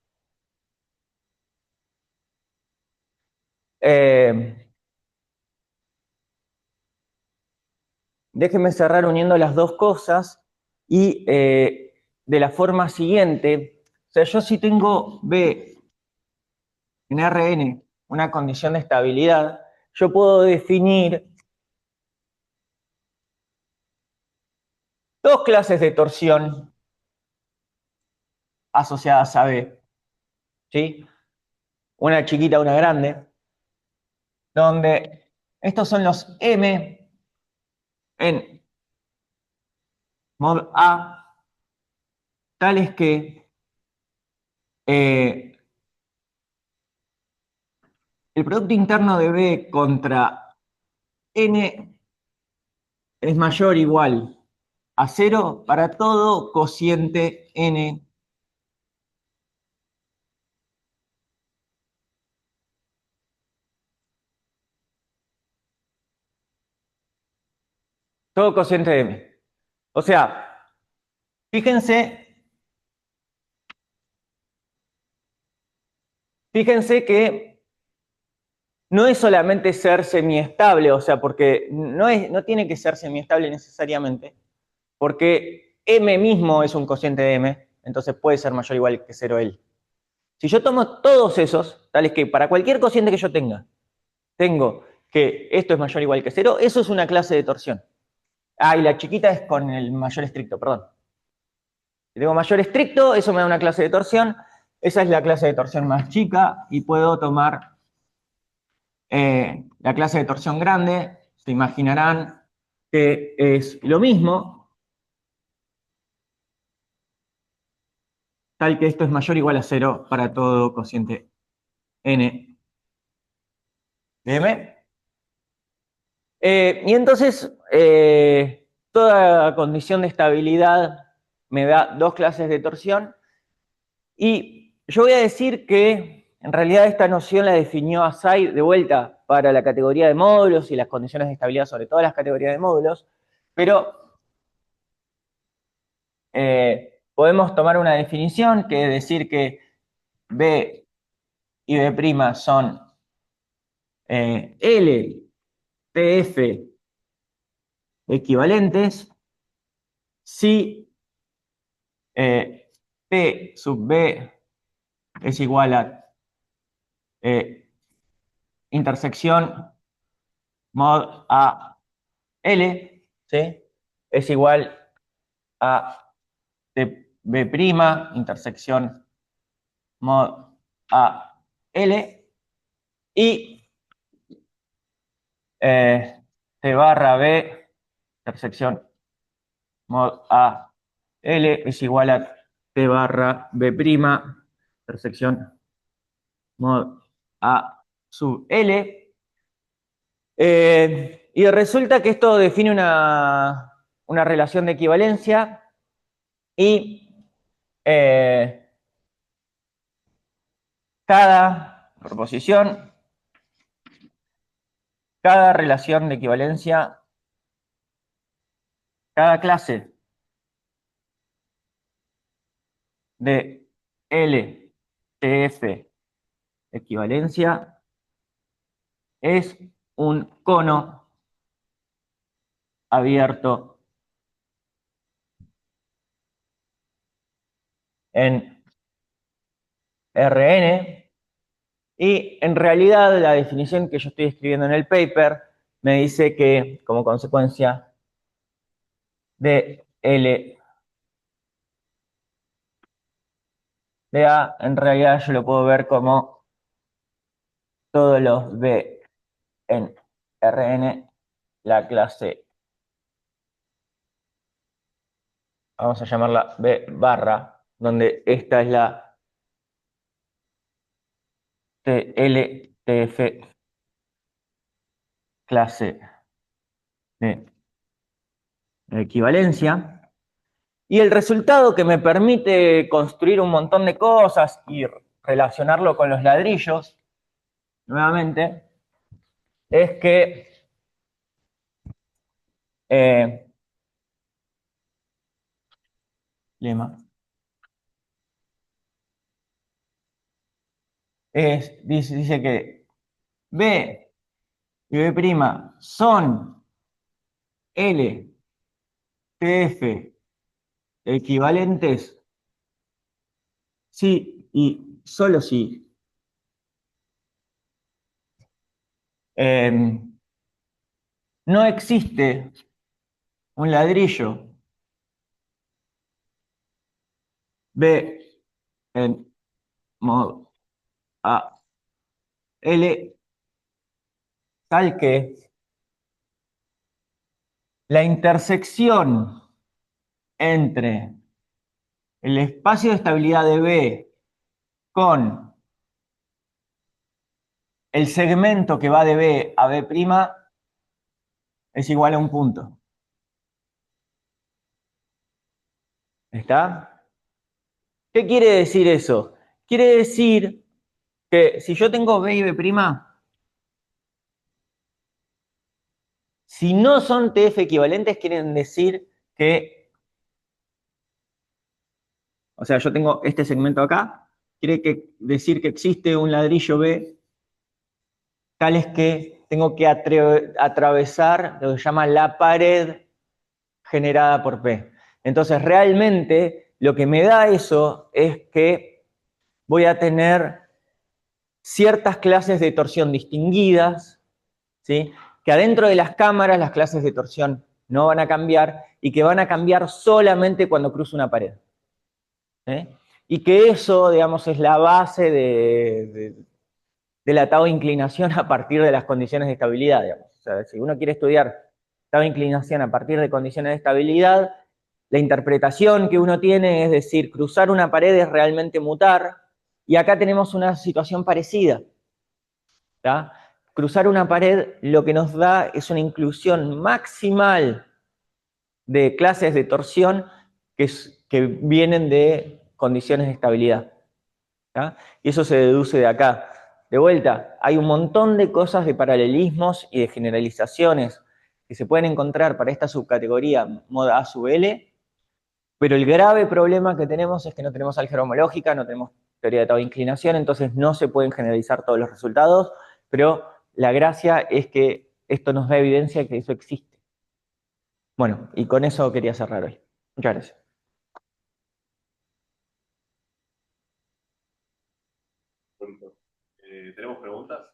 Déjenme cerrar uniendo las dos cosas y de la forma siguiente. O sea, yo si tengo B en Rn, una condición de estabilidad, yo puedo definir dos clases de torsión asociadas a B, ¿sí? Una chiquita, una grande, donde estos son los M en mod A, tales que eh, el producto interno de B contra N es mayor o igual a 0 para todo cociente N todo cociente de M. O sea, fíjense que no es solamente ser semiestable, o sea, porque no tiene que ser semiestable necesariamente, porque M mismo es un cociente de M, entonces puede ser mayor o igual que 0 él. Si yo tomo todos esos, tales que para cualquier cociente que yo tengo que esto es mayor o igual que 0, eso es una clase de torsión. Ah, y la chiquita es con el mayor estricto, perdón. Si tengo mayor estricto, eso me da una clase de torsión. Esa es la clase de torsión más chica y puedo tomar la clase de torsión grande. Se imaginarán que es lo mismo, tal que esto es mayor o igual a 0 para todo cociente n de m. Y entonces, toda condición de estabilidad me da dos clases de torsión. Y yo voy a decir que en realidad esta noción la definió Asai de vuelta para la categoría de módulos y las condiciones de estabilidad sobre todas las categorías de módulos, pero podemos tomar una definición que es decir que B y B' son L, TF equivalentes si P sub B es igual a intersección mod A L, ¿sí? Es igual a B' intersección mod A L y T barra B intersección mod A L es igual a T barra B' intersección mod A sub L. Y resulta que esto define una relación de equivalencia y cada proposición, cada relación de equivalencia, cada clase de LTF equivalencia es un cono abierto en Rn, y en realidad la definición que yo estoy escribiendo en el paper me dice que como consecuencia de L de A, en realidad yo lo puedo ver como todos los B en Rn, la clase, vamos a llamarla B barra, donde esta es la LTF clase de equivalencia. Y el resultado que me permite construir un montón de cosas y relacionarlo con los ladrillos, nuevamente, es que lema dice que B y B' son LTF equivalentes si y solo si no existe un ladrillo B en mod A L tal que la intersección entre el espacio de estabilidad de B con el segmento que va de B a B' es igual a un punto. ¿Está? ¿Qué quiere decir eso? Quiere decir que si yo tengo B y B', si no son TF equivalentes, quieren decir que, o sea, yo tengo este segmento acá, decir que existe un ladrillo B, tal es que tengo que atravesar lo que se llama la pared generada por P. Entonces, realmente, lo que me da eso es que voy a tener ciertas clases de torsión distinguidas, ¿sí? Que adentro de las cámaras las clases de torsión no van a cambiar y que van a cambiar solamente cuando cruzo una pared. Y que eso, digamos, es la base del atado de inclinación a partir de las condiciones de estabilidad, digamos. O sea, si uno quiere estudiar atado de inclinación a partir de condiciones de estabilidad, la interpretación que uno tiene es decir, cruzar una pared es realmente mutar, y acá tenemos una situación parecida. ¿Tá? Cruzar una pared lo que nos da es una inclusión maximal de clases de torsión que vienen de condiciones de estabilidad. ¿Tá? Y eso se deduce de acá. De vuelta, hay un montón de cosas de paralelismos y de generalizaciones que se pueden encontrar para esta subcategoría mod A sub L, pero el grave problema que tenemos es que no tenemos álgebra homológica, no tenemos teoría de atado de inclinación, entonces no se pueden generalizar todos los resultados, pero la gracia es que esto nos da evidencia de que eso existe. Bueno, y con eso quería cerrar hoy. Muchas gracias. ¿Tenemos preguntas?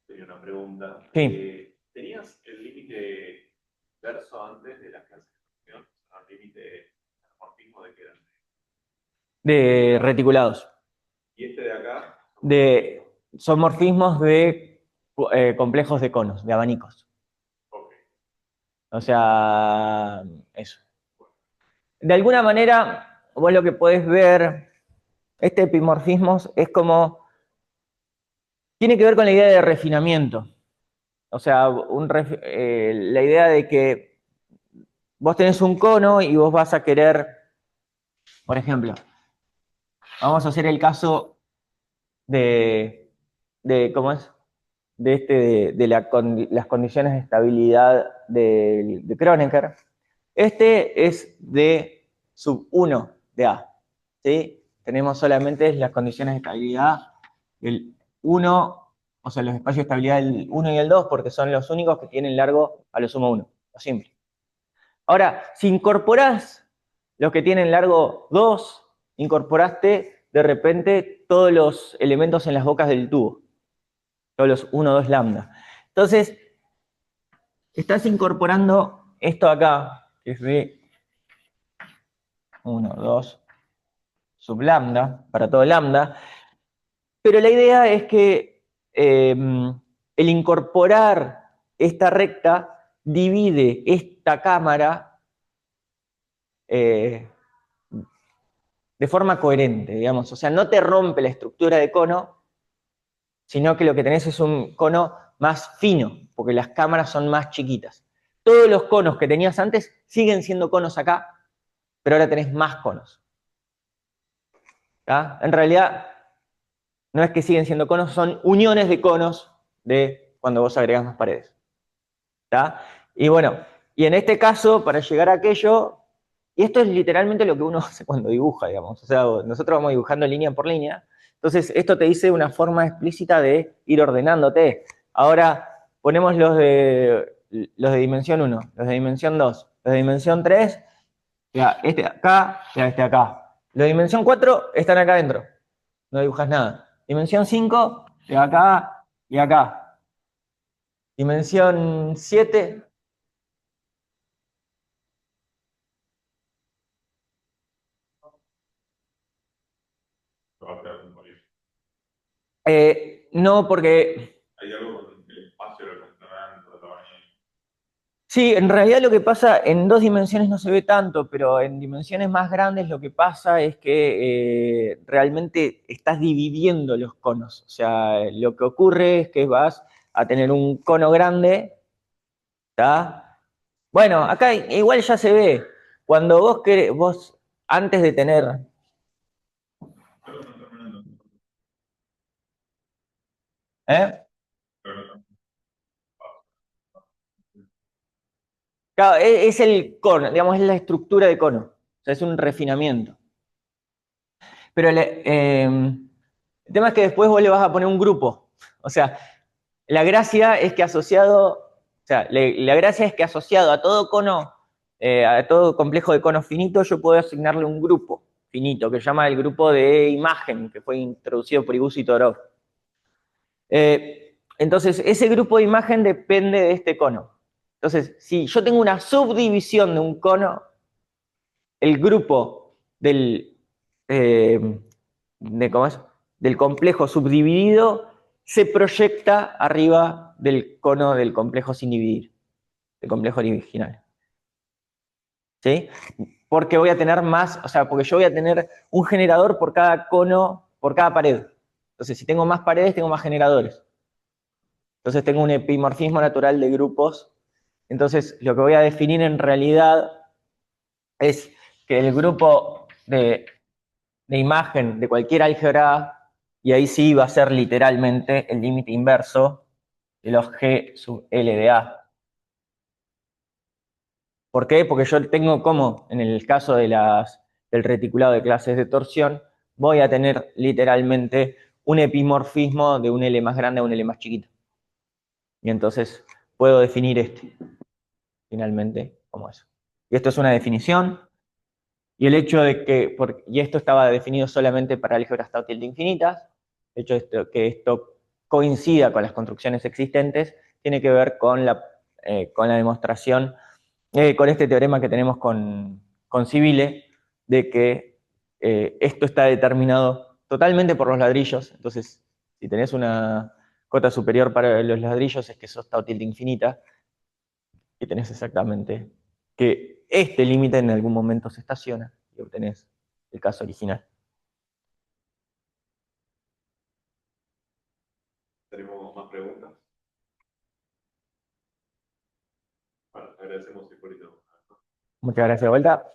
Tenía una pregunta. Sí. ¿Tenías el límite verso antes de la clasificación? ¿El límite morfismo de qué era? De reticulados. ¿Y este de acá? Son morfismos de complejos de conos, de abanicos. Okay. O sea, eso. De alguna manera, vos lo que podés ver, este epimorfismo es como tiene que ver con la idea de refinamiento. O sea, la idea de que vos tenés un cono y vos vas a querer, por ejemplo, vamos a hacer el caso ¿cómo es? Las condiciones de estabilidad de Kronecker. Este es de sub 1 de A, ¿sí? Tenemos solamente las condiciones de estabilidad del 1, o sea, los espacios de estabilidad del 1 y el 2, porque son los únicos que tienen largo a lo sumo 1, lo simple. Ahora, si incorporás los que tienen largo 2, incorporaste de repente todos los elementos en las bocas del tubo, todos los 1, 2 lambda. Entonces, estás incorporando esto acá, que es de 1, 2, sub lambda, para todo lambda, pero la idea es que el incorporar esta recta divide esta cámara de forma coherente, digamos. O sea, no te rompe la estructura de cono, sino que lo que tenés es un cono más fino, porque las cámaras son más chiquitas. Todos los conos que tenías antes siguen siendo conos acá, pero ahora tenés más conos. ¿Tá? En realidad, no es que siguen siendo conos, son uniones de conos de cuando vos agregás más paredes. ¿Tá? Y bueno, y en este caso, para llegar a aquello, y esto es literalmente lo que uno hace cuando dibuja, digamos. O sea, nosotros vamos dibujando línea por línea. Entonces, esto te dice una forma explícita de ir ordenándote. Ahora, ponemos los de dimensión 1, los de dimensión 2, los de dimensión 3, ya, este acá, ya, este acá. Los de dimensión 4 están acá adentro. No dibujas nada. Dimensión 5, de acá y acá. Dimensión 7. Va a quedar como libre. No, porque Hay algo con el espacio, el complemento, el tamaño. sí, en realidad lo que pasa en 2 dimensiones no se ve tanto, pero en dimensiones más grandes lo que pasa es que realmente estás dividiendo los conos. O sea, lo que ocurre es que vas a tener un cono grande, ¿está? Bueno, acá igual ya se ve. Cuando vos antes de tener... ¿Eh? Claro, es el cono, digamos, es la estructura de cono. O sea, es un refinamiento. Pero el tema es que después vos le vas a poner un grupo. O sea, la gracia es que asociado, o sea, la gracia es que asociado a todo cono, a todo complejo de conos finito, yo puedo asignarle un grupo finito, que se llama el grupo de imagen, que fue introducido por Iguz y Torov. Entonces, ese grupo de imagen depende de este cono. Entonces, si yo tengo una subdivisión de un cono, el grupo ¿cómo es? Del complejo subdividido se proyecta arriba del cono del complejo sin dividir, del complejo original. ¿Sí? Porque voy a tener más, o sea, porque yo voy a tener un generador por cada cono, por cada pared. Entonces, si tengo más paredes, tengo más generadores. Entonces, tengo un epimorfismo natural de grupos. Entonces, lo que voy a definir en realidad es que el grupo de imagen de cualquier álgebra A, y ahí sí va a ser literalmente el límite inverso de los G sub L de A. ¿Por qué? Porque yo tengo como, en el caso de del reticulado de clases de torsión, voy a tener literalmente un epimorfismo de un L más grande a un L más chiquito. Y entonces puedo definir finalmente, como eso. Y esto es una definición. Y el hecho de que, y esto estaba definido solamente para álgebras tau tilde infinitas, el hecho de que esto coincida con las construcciones existentes, tiene que ver con la demostración, con este teorema que tenemos con Civile, de que esto está determinado totalmente por los ladrillos. Entonces, si tenés una cota superior para los ladrillos, es que sos tau tilde infinita, y tenés exactamente que este límite en algún momento se estaciona y obtenés el caso original. preguntas? Bueno, agradecemos, Hipólito. Muchas gracias de vuelta.